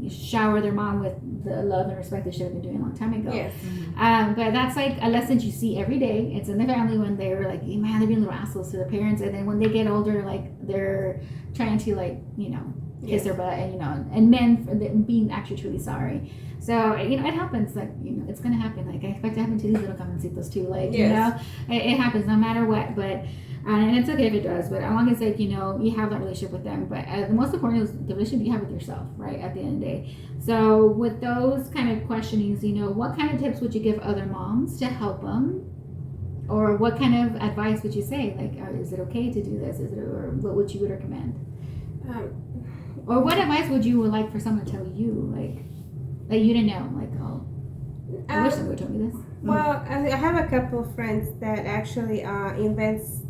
shower their mom with the love and respect they should have been doing a long time ago. Yes. But that's like a lesson you see every day. It's in the family when they're like, hey, man, they're being little assholes to their parents, and then when they get older, like, they're trying to, like, you know, kiss their butt, and, you know, and men for being actually truly sorry. So, you know, it happens. Like, you know, it's gonna happen. Like, I expect it to happen to these little jovencitos too. Like, you know, it happens no matter what. But and it's okay if it does, but as long as, like, you know, you have that relationship with them. But the most important is the relationship you have with yourself, right, at the end of the day. So with those kind of questionings, you know, what kind of tips would you give other moms to help them? Or what kind of advice would you say? Like, is it okay to do this? Or what would you recommend? Or what advice would you like for someone to tell you, like, that you didn't know? Like, oh, I wish someone would tell me this. Well, I have a couple of friends that actually invest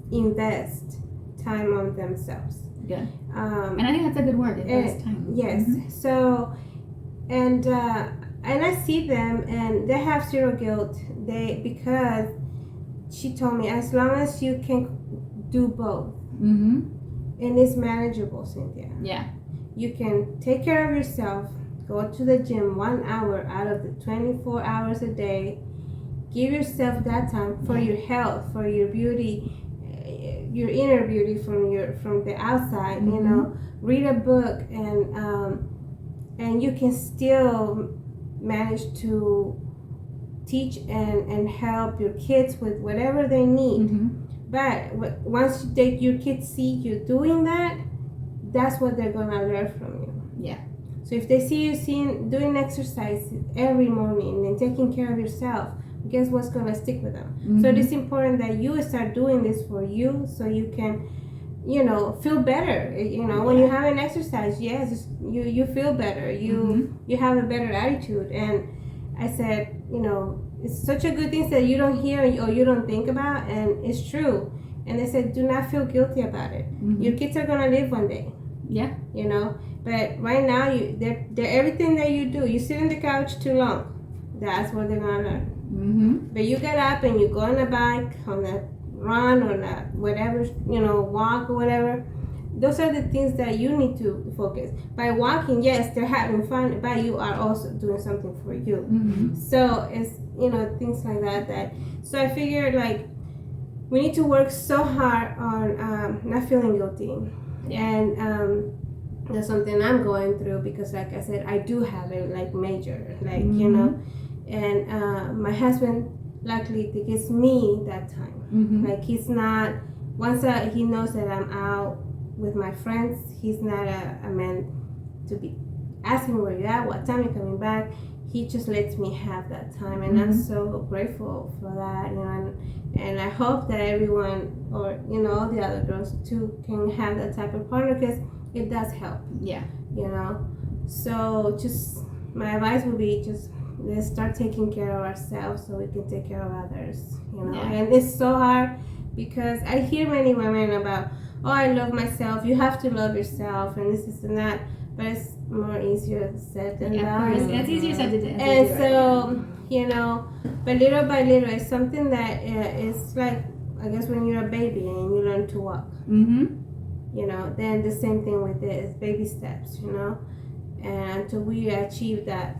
time on themselves. Good. And I think that's a good word, invest time. Yes. Mm-hmm. So, and I see them, and they have zero guilt. Because she told me, as long as you can do both, and it's manageable, Cynthia. Yeah. You can take care of yourself, go to the gym 1 hour out of the 24 hours a day. Give yourself that time for your health, for your beauty, your inner beauty from the outside. You know, read a book, and you can still manage to teach and help your kids with whatever they need. But once your kids see you doing that, that's what they're gonna learn from you. Yeah. So if they see you doing exercise every morning and taking care of yourself, guess what's gonna stick with them? So it's important that you start doing this for you, so you can, you know, feel better. You know, when you have an exercise, yes, you feel better. You have a better attitude. And I said, you know, it's such a good thing that you don't hear or you don't think about, and it's true. And they said, do not feel guilty about it. Your kids are gonna live one day. Yeah. You know, but right now, they're everything that you do. You sit on the couch too long, that's what they're gonna learn. But you get up and you go on a bike, on a run, or whatever, you know, walk or whatever. Those are the things that you need to focus. By walking, yes, they're having fun, but you are also doing something for you. So it's, you know, things like that. So I figured, like, we need to work so hard on not feeling guilty. And that's something I'm going through, because, like I said, I do have it, like, major, like, you know. And my husband, luckily, gives me that time. Like, he's not, once he knows that I'm out with my friends, he's not a man to be asking where you're at, what time you're coming back. He just lets me have that time, and I'm so grateful for that. You know, and I hope that everyone, or, you know, all the other girls too, can have that type of partner, because it does help. Yeah. You know, so just my advice would be, just let's start taking care of ourselves so we can take care of others. You know, and it's so hard, because I hear many women about, oh, I love myself. You have to love yourself, and this and that. But it's more easier said than done. It's easier said than done. And so, you know, but little by little, it's something that is like, I guess, when you're a baby and you learn to walk. You know, then the same thing with this, baby steps. You know, and until we achieve that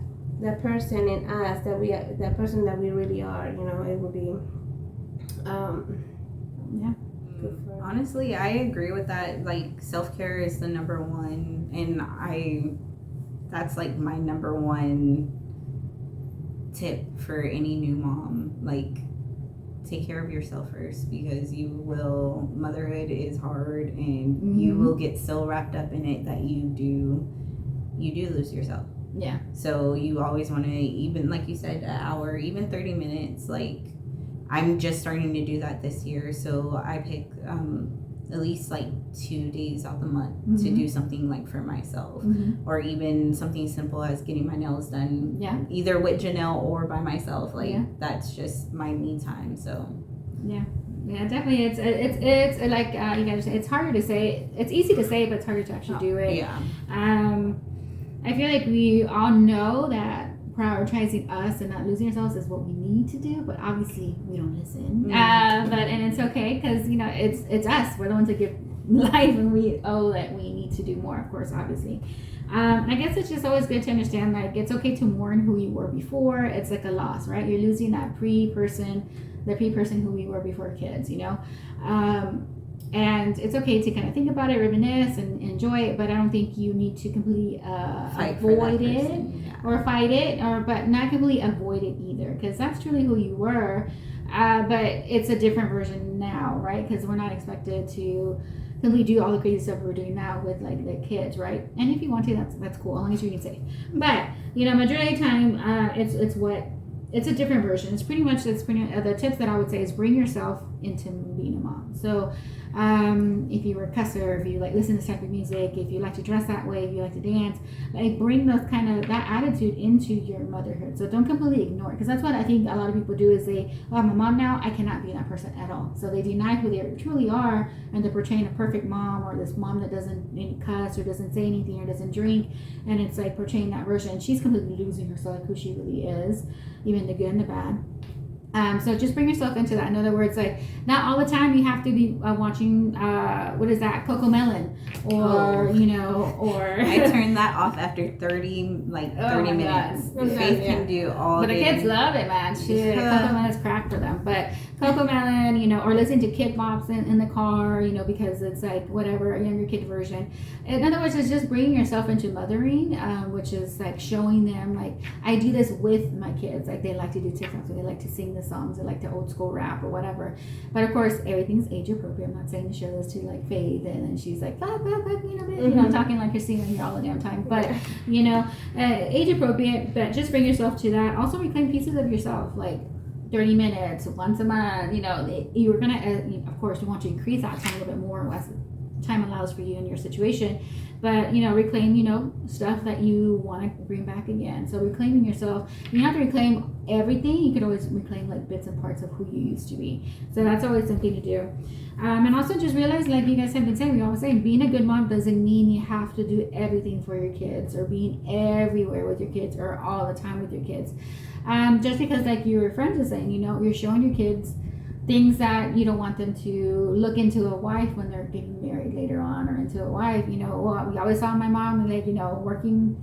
person in us, that person that we really are, you know, it will be, Honestly, I agree with that. Like, self-care is the number one, and that's like my number one tip for any new mom. Like, take care of yourself first, because motherhood is hard, and you will get so wrapped up in it that you do lose yourself. Yeah. So you always want to, even like you said, an hour, even 30 minutes, like, I'm just starting to do that this year, so I pick at least like 2 days out the month to do something, like, for myself, or even something simple as getting my nails done, either with Janelle or by myself. Like, that's just my me time. So Yeah, definitely. It's like you guys say, it's harder to say. It's easy to say, but it's harder to actually do it. Yeah. I feel like we all know that prioritizing us and not losing ourselves is what we need to do, but obviously we don't listen. And it's okay because it's us. We're the ones that give life, and we owe that we need to do more. Of course, obviously. I guess it's just always good to understand like it's okay to mourn who you were before. It's like a loss, right? You're losing that pre-person who we were before kids, and it's okay to kind of think about it, reminisce, and enjoy it. But I don't think you need to completely avoid it or fight it, but not completely avoid it either, because that's truly who you were. But it's a different version now, right? Because we're not expected to completely do all the crazy stuff we're doing now with like the kids, right? And if you want to, that's cool, as long as you're being safe. But majority of the time, it's a different version. It's pretty much the tips that I would say is bring yourself into being a mom. So if you were a cusser, if you like listen to this type of music, if you like to dress that way, if you like to dance, like bring those that attitude into your motherhood. So don't completely ignore it, because that's what I think a lot of people do is I'm a mom now, I cannot be that person at all. So they deny who they truly are, and they're portraying a perfect mom, or this mom that doesn't cuss or doesn't say anything or doesn't drink, and it's like portraying that version. She's completely losing herself, like who she really is, even the good and the bad. So just bring yourself into that. In other words, like not all the time you have to be watching what is that, Coco Melon, or or I turned that off after 30 minutes. Faith can do all but day. The kids love it, man. Shit, Coco Melon's crack for them. But Coco Melon, or listen to Kid Bops in the car, because it's like whatever, a younger kid version. In other words, it's just bringing yourself into mothering, which is like showing them, like I do this with my kids. Like they like to do TikToks, or they like to sing the songs, they like to old school rap or whatever. But of course, everything's age appropriate. I'm not saying to show this to like Faith, and then she's like, talking like Christina here all the damn time. But age appropriate. But just bring yourself to that. Also, reclaim pieces of yourself, like 30 minutes once a month. You're gonna, of course, you want to increase that time a little bit more as time allows for you in your situation. But reclaim stuff that you want to bring back again. So reclaiming yourself, you don't have to reclaim everything. You could always reclaim like bits and parts of who you used to be. So that's always something to do. And also just realize, like you guys have been saying, we always say, being a good mom doesn't mean you have to do everything for your kids, or being everywhere with your kids, or all the time with your kids. Just because, like your friend is saying, you're showing your kids things that you don't want them to look into a wife when they're getting married later on, or into a wife. We always saw my mom like working.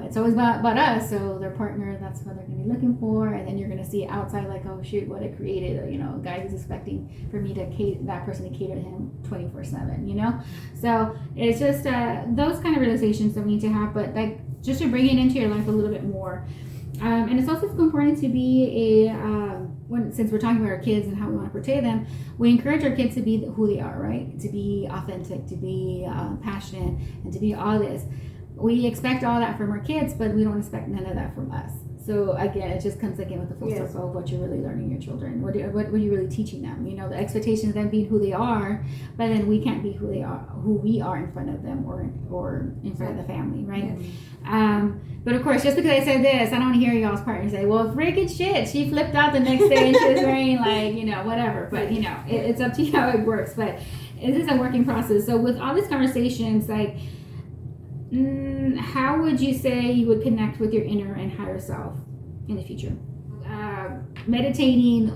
It's always about us. So their partner, that's what they're going to be looking for, and then you're going to see outside like, oh shoot, what it created. A guy who's expecting for me to cater that person to cater to him 24/7. So it's just those kind of realizations that we need to have, but like just to bring it into your life a little bit more. And it's also important to be since we're talking about our kids and how we want to portray them, we encourage our kids to be who they are, right? To be authentic, to be passionate, and to be all this. We expect all that from our kids, but we don't expect none of that from us. So again, it just comes again with the full circle of what you're really learning your children. What are you really teaching them? The expectation of them being who they are, but then we can't be who we are in front of them, or in front of the family, right? Yes. But of course, just because I said this, I don't want to hear y'all's partner say, well, freaking shit, she flipped out the next day and she was wearing like, whatever. But, it's up to you how it works. But it is a working process. So with all these conversations, like, how would you say you would connect with your inner and higher self in the future? Meditating,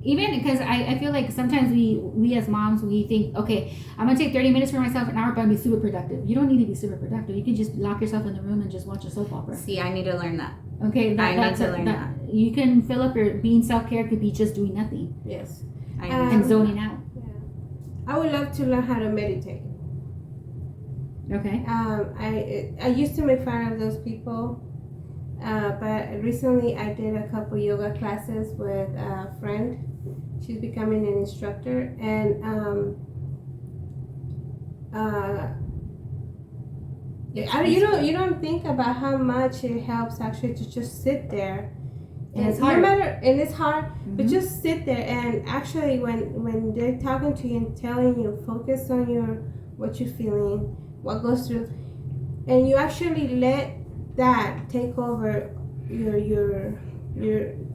even because I feel like sometimes we as moms, we think, okay, I'm gonna take 30 minutes for myself, an hour, but I'm gonna be super productive. You don't need to be super productive. You can just lock yourself in the room and just watch a soap opera. See, I need to learn that. Okay, I need to learn that. You can fill up your being self-care could be just doing nothing. Yes. And zoning out. Yeah. I would love to learn how to meditate. Okay. I used to make fun of those people, but recently I did a couple yoga classes with a friend. She's becoming an instructor, and you don't think about how much it helps actually to just sit there. And it's hard. And it's hard, but just sit there, and actually when they're talking to you and telling you, focus on what you're feeling, what goes through, and you actually let that take over your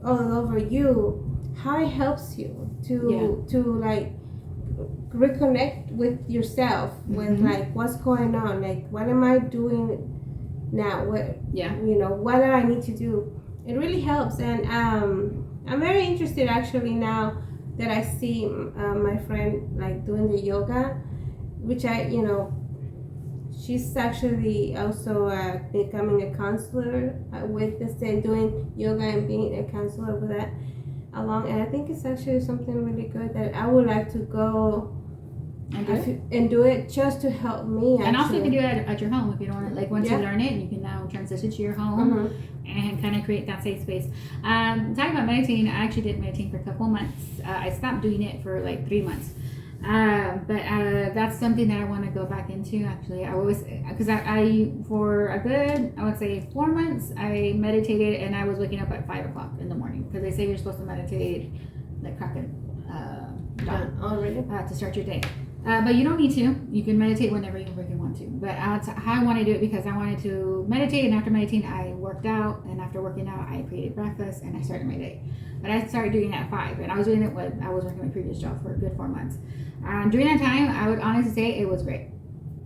all over you. how it helps you to like reconnect with yourself, with like what's going on, like what am I doing now, what what do I need to do. It really helps. And I'm very interested actually now that I see my friend like doing the yoga, which she's actually also becoming a counselor with the same, doing yoga and being a counselor with that along. And I think it's actually something really good that I would like to go and do it just to help me. And also you can do it at your home if you don't want to, like once you learn it, you can now transition to your home and kind of create that safe space. Talking about meditating, I actually did meditate for a couple months. I stopped doing it for like 3 months. But that's something that I want to go back into. Actually, I always, because I for a good, I would say 4 months, I meditated and I was waking up at 5 o'clock in the morning, because they say you're supposed to meditate like crack of dawn to start your day. But you don't need to. You can meditate whenever you want to. But I want to do it because I wanted to meditate, and after meditating, I worked out, and after working out, I created breakfast and I started my day. But I started doing it at 5, and I was doing it when I was working my previous job for a good 4 months. During that time, I would honestly say it was great.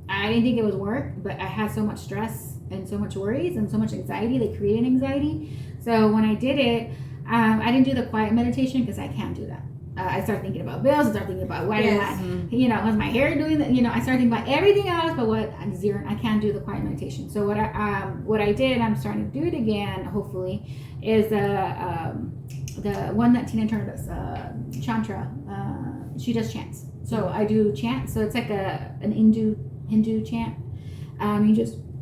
I didn't think it was work, but I had so much stress and so much worries and so much anxiety. They created anxiety. So when I did it, I didn't do the quiet meditation because I can't do that. I started thinking about bills. I started thinking about what was my hair doing? I started thinking about everything else, but I can't do the quiet meditation. So what I did, I'm starting to do it again. Hopefully, is the one that Tina Turner does, Chantra. She does chants. So I do chants. So it's like an Hindu chant.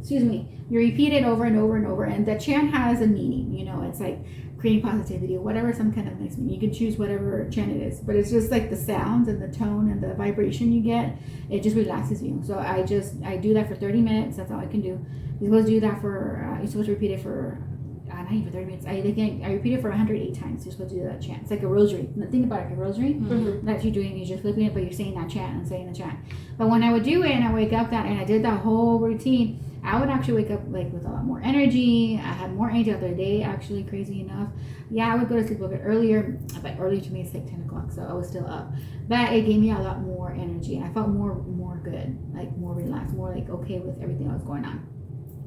You repeat it over and over and over, and the chant has a meaning. It's like creating positivity or whatever, some kind of nice meaning. You can choose whatever chant it is, but it's just like the sounds and the tone and the vibration you get. It just relaxes you. So I do that for 30 minutes. That's all I can do. You're supposed to do that for. You're supposed to repeat it for. Not even for 30 minutes. I repeat it for 108 times. You're supposed to do that chant. It's like a rosary. Think about it like a rosary that you're doing. You're just flipping it, but you're saying that chant and saying the chant. But when I would do it and I wake up and I did that whole routine, I would actually wake up like with a lot more energy. I had more energy after the day, actually, crazy enough. Yeah, I would go to sleep a little bit earlier, but early to me is like 10 o'clock, so I was still up. But it gave me a lot more energy, and I felt more good, like more relaxed, more like okay with everything that was going on.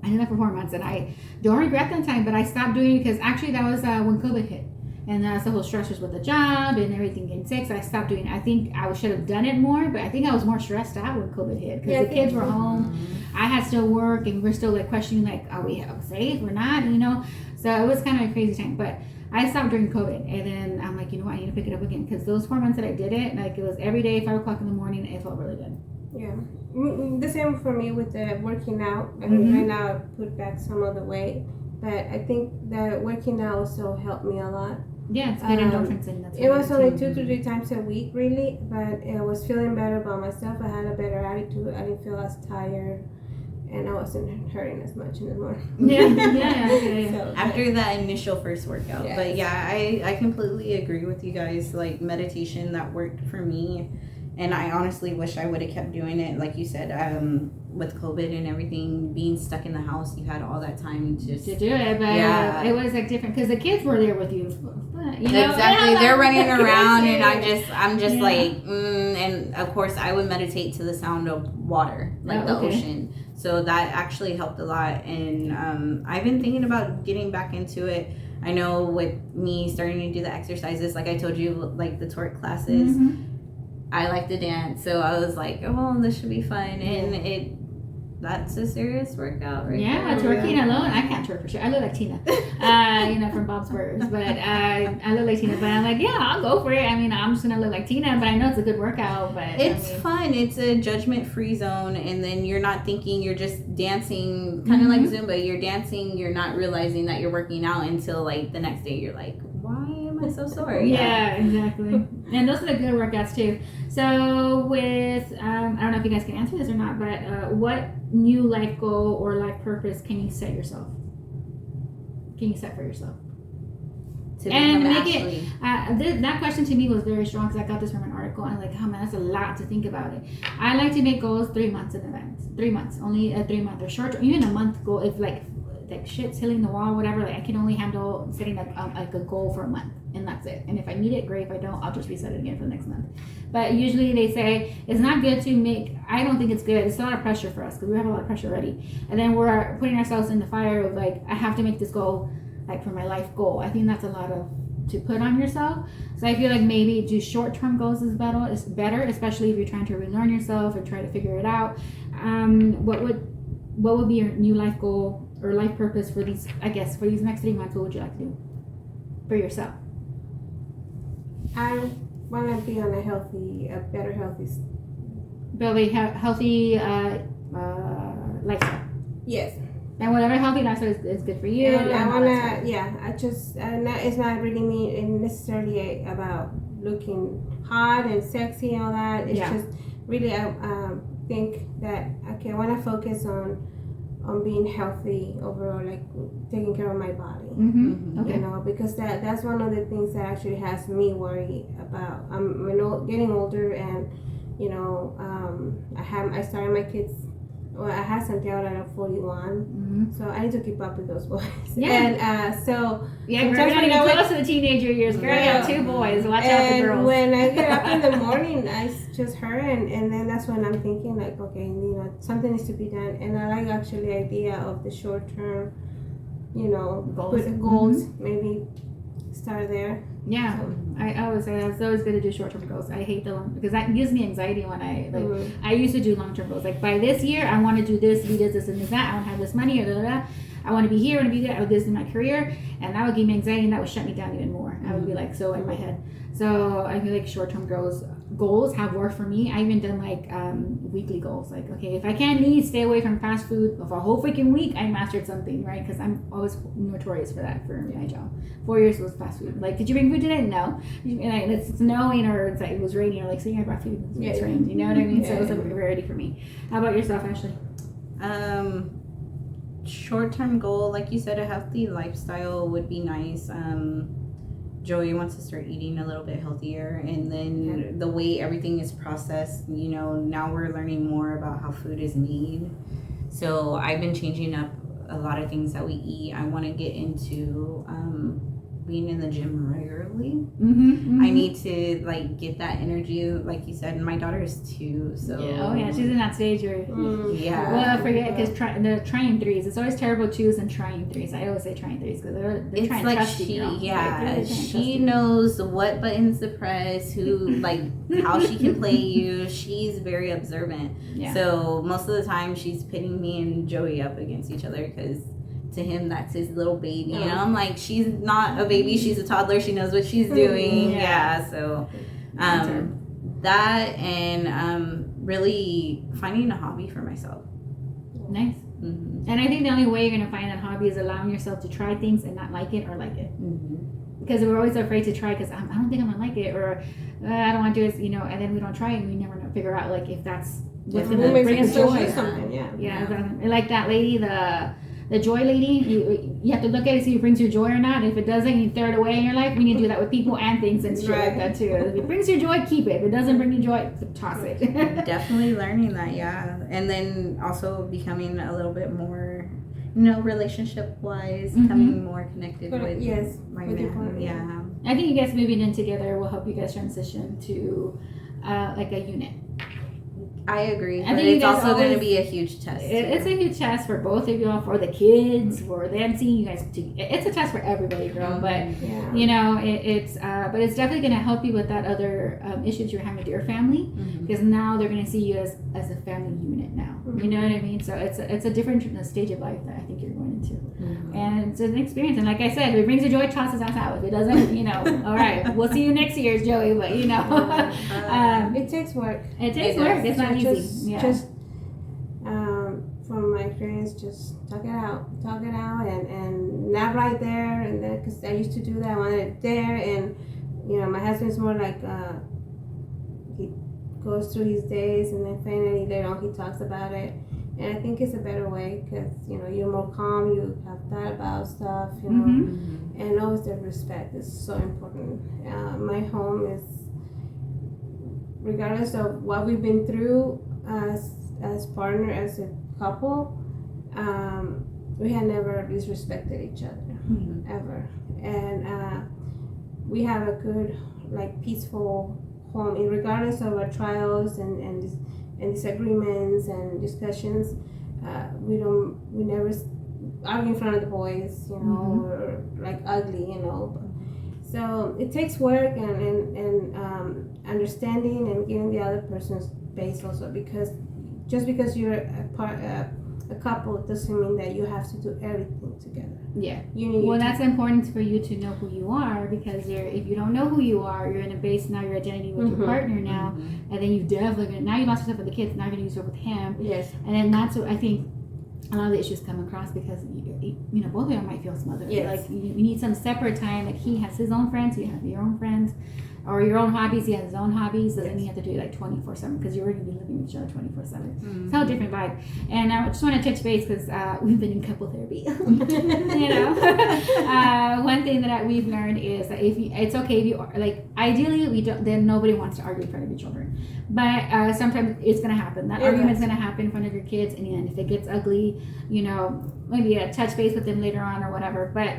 I did that for 4 months, and I don't regret that time, but I stopped doing it because actually that was when COVID hit. And that's the whole stressors with the job and everything getting sick. So I stopped doing it. I think I should have done it more, but I think I was more stressed out when COVID hit because the kids were home. I had still work, and we're still like questioning, like, are we safe? We're not, So it was kind of a crazy time. But I stopped during COVID, and then I'm like, I need to pick it up again, because those 4 months that I did it, like it was every day, 5 o'clock in the morning. It felt really good. Yeah, the same for me with the working out. I mean, right now I put back some of the weight, but I think that working out also helped me a lot. Yeah, it's good endorphins in that. It was only 2 to 3 times a week, really, but I was feeling better about myself. I had a better attitude. I didn't feel as tired, and I wasn't hurting as much anymore. Yeah. So, after that initial first workout, but I completely agree with you guys. Like meditation, that worked for me. And I honestly wish I would have kept doing it. Like you said, with COVID and everything, being stuck in the house, you had all that time to do it. But it was like different because the kids were there with you. Exactly, they're running around, and I'm just like, and of course I would meditate to the sound of water, like the ocean. So that actually helped a lot. And I've been thinking about getting back into it. I know with me starting to do the exercises, like I told you, like the twerk classes. I like to dance, so I was like, oh, this should be fun. And that's a serious workout, right? Yeah, twerking alone, I can't twerk for sure. I look like Tina, from Bob's Burgers, but I look like Tina. But I'm like, yeah, I'll go for it. I mean, I'm just gonna look like Tina, but I know it's a good workout. But it's fun. It's a judgment-free zone, and then you're not thinking. You're just dancing, kind of like Zumba. You're dancing. You're not realizing that you're working out until like the next day. You're like, why am I so sore? Yeah, exactly. And those are the good workouts too. So with, I don't know if you guys can answer this or not, but what new life goal or life purpose can you set yourself? Can you set for yourself? And make it, that question to me was very strong because I got this from an article. I'm like, oh man, that's a lot to think about it. I like to make goals 3 months in advance. 3 months, only a 3 month or short, or even a month goal. If like like shit's hitting the wall, whatever. Like I can only handle setting like a goal for a month, and that's it. And if I meet it, great. If I don't, I'll just reset it again for the next month. But usually they say it's not good to make. I don't think it's good. It's a lot of pressure for us because we have a lot of pressure already, and then we're putting ourselves in the fire of like I have to make this goal, like for my life goal. I think that's a lot of to put on yourself. So I feel like maybe do short-term goals is better, especially if you're trying to relearn yourself and try to figure it out. What would be your new life goal or life purpose for these, I guess, for these next 3 months? What would you like to do for yourself? I want to be on a better healthy. Build a healthy lifestyle. Yes. And whatever healthy lifestyle is good for you. And I wanna, it's not really necessarily about looking hot and sexy and all that. It's just really, I think that I want to focus on being healthy overall, like taking care of my body. Mm-hmm. Okay. You know, because that's one of the things that actually has me worried about. I'm getting older, and you know, I started my kids. Well, I had Santiago at 41, so I need to keep up with those boys. Yeah. And so yeah, girl, you're getting close to the teenager years. Girl, you have 2 boys. Watch out the girls. And when I get up in the morning, it's just her, and then that's when I'm thinking like, okay, you know, something needs to be done. And I like actually the idea of the short term, you know, goals. Maybe start there. Yeah, I always say it's always good to do short-term goals. I hate the long because that gives me anxiety when I like. I used to do long-term goals. Like by this year, I want to do this, be this, and that. I want to have this money or da. I want to be here, I want to be there. I would do this in my career, and that would give me anxiety, and that would shut me down even more. I would be like so in my head. So I feel like short-term goals have worked for me. I even done like weekly goals. Like, okay, if I can't stay away from fast food for a whole freaking week, I mastered something, right? Because I'm always notorious for that for my job. 4 years was fast food. Like, did you bring food today? No. And it's snowing or it's like it was raining or like, so I brought food. It's rained. You know what I mean? So it was a rarity for me. How about yourself, Ashley? Short-term goal, like you said, a healthy lifestyle would be nice. Joey wants to start eating a little bit healthier, and then the way everything is processed, you know, now we're learning more about how food is made. So I've been changing up a lot of things that we eat. I want to get into being in the gym regularly. I need to like get that energy, like you said. And my daughter is 2, so she's in that stage where well, forget because the trying threes. It's always terrible twos and trying threes. I always say trying threes because they're it's trying like to trust you. She knows what buttons to press, who like how she can play you. She's very observant. So most of the time she's pitting me and Joey up against each other because to him that's his little baby. You know, I'm like, she's not a baby, she's a toddler, she knows what she's doing. So that and really finding a hobby for myself. Nice. And I think the only way you're gonna find that hobby is allowing yourself to try things and not like it or like it. Because we're always afraid to try because I don't think I'm gonna like it, or I don't want to do it, you know, and then we don't try it and we never figure out like if that's what's gonna bring us joy. And like that lady, the joy lady, you have to look at it, see if it brings you joy or not. If it doesn't, you throw it away in your life. We need to do that with people and things and shit like that too. If it brings you joy, keep it. If it doesn't bring you joy, toss it. Definitely learning that, and then also becoming a little bit more, you know, relationship wise, becoming more connected with my man. I think you guys moving in together will help you guys transition to like a unit. I agree, but it's also going to be a huge test. It's a huge test for both of you, for the kids, for them seeing you guys. It's a test for everybody, girl. But you know, but it's definitely going to help you with that other issues you're having with your family, because now they're going to see you as a family unit now. You know what I mean? So it's a different stage of life that I think you're going into, and it's an experience. And like I said, if it brings you joy, toss his ass out. If it doesn't, you know, all right, we'll see you next year, Joey. But you know, it takes work. It takes work. It's not easy. Just from my experience, just talk it out, and not right there, and then because I used to do that, I wanted it there, and you know, my husband's more like he goes through his days, and then finally later on he talks about it, and I think it's a better way because you know you're more calm, you have thought about stuff, you know, and always the respect is so important. My home is, regardless of what we've been through as partner, as a couple, we had never disrespected each other ever, and we have a good, like, peaceful home, regardless of our trials and disagreements and discussions. We never argue in front of the boys, you know, or like ugly, you know. So it takes work and understanding and getting the other person's space also, because just because you're a couple doesn't mean that you have to do everything together. Yeah. You need well, that's important for you to know who you are, because if you don't know who you are, you're gonna base now your identity with your partner now, and then you definitely now you lost yourself with the kids. Now you're gonna use her with him. Yes. And then that's what I think a lot of the issues come across, because you know both of them might feel smothered. Yes. Like you need some separate time. Like he has his own friends, you have your own friends, or your own hobbies. He has his own hobbies. So then you have to do it like 24/7, because you're already living with each other 24/7. It's a whole different vibe. And I just want to touch base because we've been in couple therapy. You know, one thing that we've learned is that it's okay if you like. Ideally, we don't. Then nobody wants to argue in front of your children, but sometimes it's gonna happen. That argument's gonna happen in front of your kids, and if it gets ugly, you know, maybe a touch base with them later on or whatever. But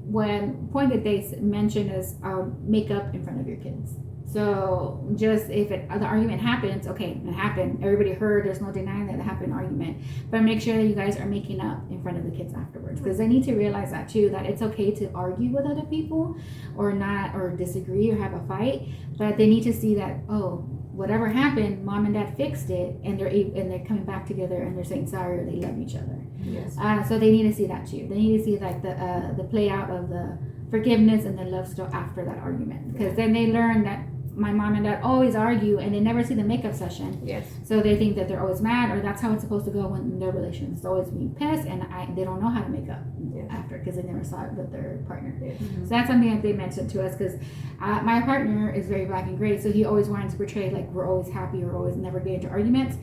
one point that they mention is make up in front of your kids. So just if the argument happens, okay, it happened. Everybody heard. There's no denying that it happened, argument. But make sure that you guys are making up in front of the kids afterwards, because they need to realize that too. That it's okay to argue with other people, or not, or disagree, or have a fight. But they need to see that whatever happened, mom and dad fixed it, and they're coming back together, and they're saying sorry, or they love each other. Yes. So they need to see that too. They need to see like the play out of the forgiveness and the love still after that argument, because then they learn that my mom and dad always argue, and they never see the makeup session. Yes. So they think that they're always mad, or that's how it's supposed to go when their relations always being pissed, and they don't know how to make up after, because they never saw it with their partner. Yes. So that's something that they mentioned to us, because my partner is very black and gray, so he always wanted to portray like we're always happy, we're always never get into arguments,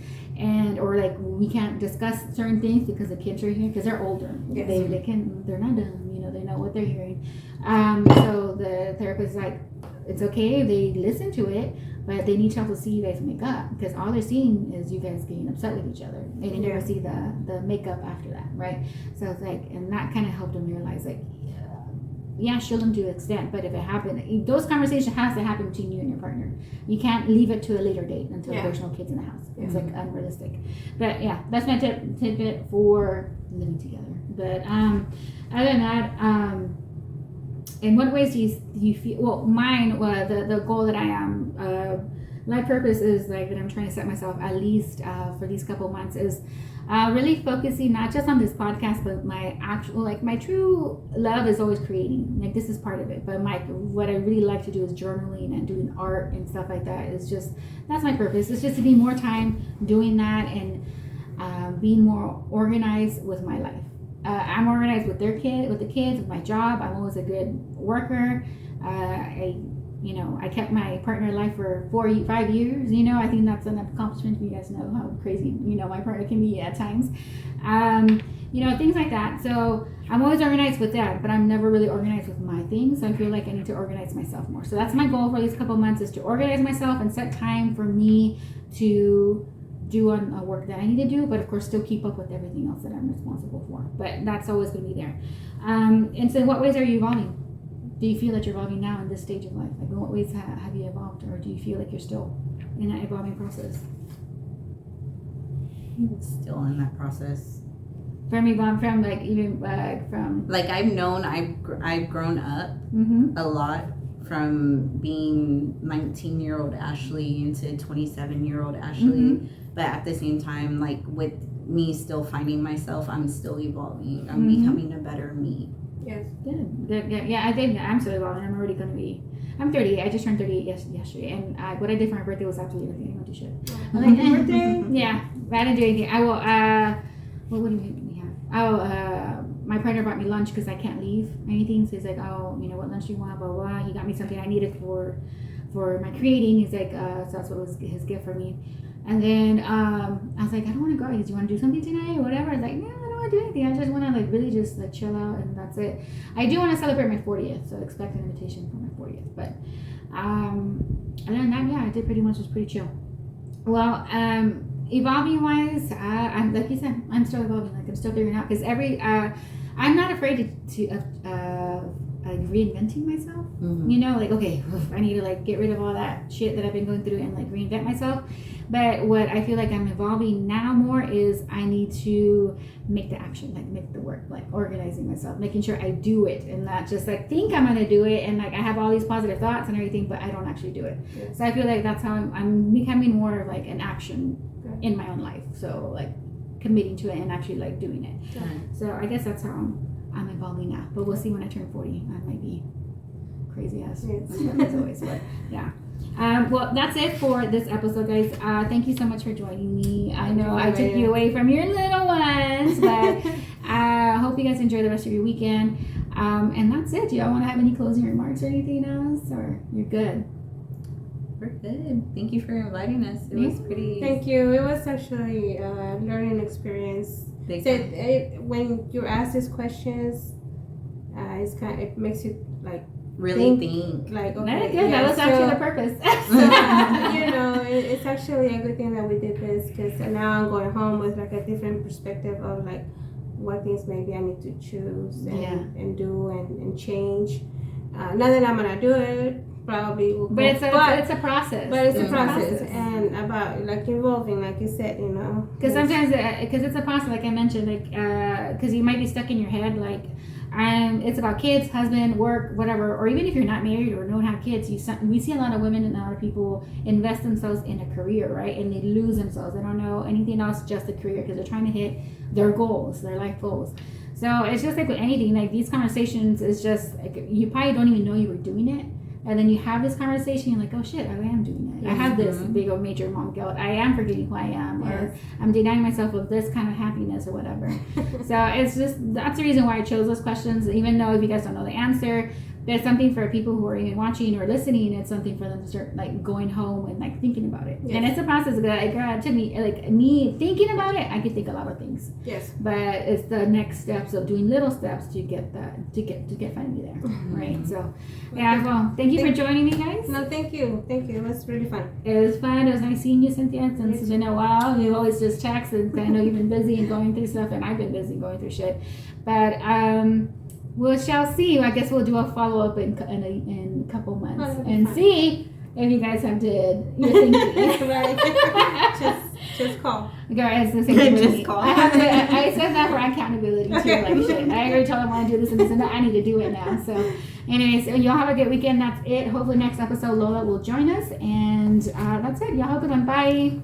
or like we can't discuss certain things because the kids are here, because they're older. Yes. They're not dumb, you know, they know what they're hearing. So the therapist is like, it's okay if they listen to it, but they need to also see you guys make up, because all they're seeing is you guys getting upset with each other, and they never see the makeup after that, right? So it's like, and that kind of helped them realize, like, yeah, show them to an extent, but if it happened, those conversations has to happen between you and your partner. You can't leave it to a later date until there's no kids in the house. It's like unrealistic. But yeah, that's my tidbit for living together. But other than that, in what ways do you feel? Well, mine, the goal that I am, my purpose is like that I'm trying to set myself at least for these couple months is really focusing not just on this podcast, but my actual, like my true love is always creating. Like this is part of it, but what I really like to do is journaling and doing art and stuff like that. Is just that's my purpose. It's just to be more time doing that and being more organized with my life. I'm organized with the kids, with my job. I'm always a good worker. I kept my partner alive for 5 years. I think that's an accomplishment. You guys know how crazy, my partner can be at times. Things like that. So I'm always organized with that, but I'm never really organized with my things. So I feel like I need to organize myself more. So that's my goal for these couple months, is to organize myself and set time for me to do on work that I need to do, but of course still keep up with everything else that I'm responsible for. But that's always going to be there. And so in what ways are you evolving? Do you feel that you're evolving now in this stage of life? Like in what ways have you evolved, or do you feel like you're still in that evolving process? Still in that process. I've known I've grown up a lot from being 19-year-old Ashley into 27-year-old Ashley, but at the same time, like with me still finding myself, I'm still evolving. I'm becoming a better me. Yes. Good. Yeah, I think I'm still evolving. I'm 38. I just turned 38 yesterday, and what I did for my birthday was absolutely nothing. I didn't do shit. Happy birthday! Yeah, but I didn't do anything. I will. What do you mean we have? My partner brought me lunch because I can't leave anything. So he's like, what lunch do you want? Blah blah. He got me something I needed for my creating. He's like, so that's what was his gift for me. And then I was like, I don't want to go. He goes, you want to do something tonight or whatever? I was like, no, I don't want to do anything. I just want to really just chill out, and that's it. I do want to celebrate my 40th, so expect an invitation for my 40th. But other than that, yeah, I did pretty much. It was pretty chill. Well, evolving wise, I'm like you said, I'm still evolving. Like I'm still figuring out because I'm not afraid to like reinventing myself. You know, like okay, I need to like get rid of all that shit that I've been going through and like reinvent myself. But what I feel like I'm evolving now more is I need to make the action, like make the work, like organizing myself, making sure I do it and not just like think I'm gonna do it and like I have all these positive thoughts and everything, but I don't actually do it. Yes. So I feel like that's how I'm becoming more of like an action in my own life. So like committing to it and actually like doing it. Yeah. So I guess that's how I'm evolving now. But we'll see when I turn 40. I might be crazy ass as always, but yeah. Well, that's it for this episode, guys. Thank you so much for joining me. I know I took you away from your little ones, but I hope you guys enjoy the rest of your weekend. And that's it. Do y'all want to have any closing remarks or anything else, or you're good? We're good. Thank you for inviting us. It was pretty. Thank you. It was actually a learning experience. When you're asked these questions, it makes you like. Really think. Like, okay, good. That was actually the purpose. It's actually a good thing that we did this because now I'm going home with like a different perspective of like what things maybe I need to choose and do and change. Not that I'm gonna do it, probably. But it's a process. But it's a process, and about like evolving, like you said, you know. Because sometimes, because it's a process, like I mentioned, like because you might be stuck in your head, like. It's about kids, husband, work, whatever. Or even if you're not married or don't have kids, we see a lot of women and a lot of people invest themselves in a career, right? And they lose themselves. They don't know anything else, just a career, because they're trying to hit their goals, their life goals. So it's just like with anything, like these conversations is just, like, you probably don't even know you were doing it. And then you have this conversation, you're like, oh shit, I am doing it. I have this big old major mom guilt. I am forgetting who I am, or I'm denying myself of this kind of happiness or whatever. So it's just, that's the reason why I chose those questions, even though if you guys don't know the answer, there's something for people who are even watching or listening. It's something for them to start like going home and like thinking about it. Yes. And it's a process that it took me, like me thinking about it, I could think a lot of things. Yes. But it's the next steps of doing little steps to get that, to get finally there. Right. So yeah, well, thank you for joining me, guys. No, thank you. It was really fun. It was fun. It was nice seeing you, Cynthia. Since it's been a while. We've always just text, and I know you've been busy and going through stuff, and I've been busy going through shit. But we shall see. I guess we'll do a follow up in a couple months and see if you guys have did your thinking. Right. Just call. Guys, the same thing with me. Call. I said that for accountability too. Like shit. I already told them I want to do this and this and that. I need to do it now. So, anyways, y'all have a good weekend. That's it. Hopefully next episode Lola will join us, and that's it. Y'all have a good one. Bye.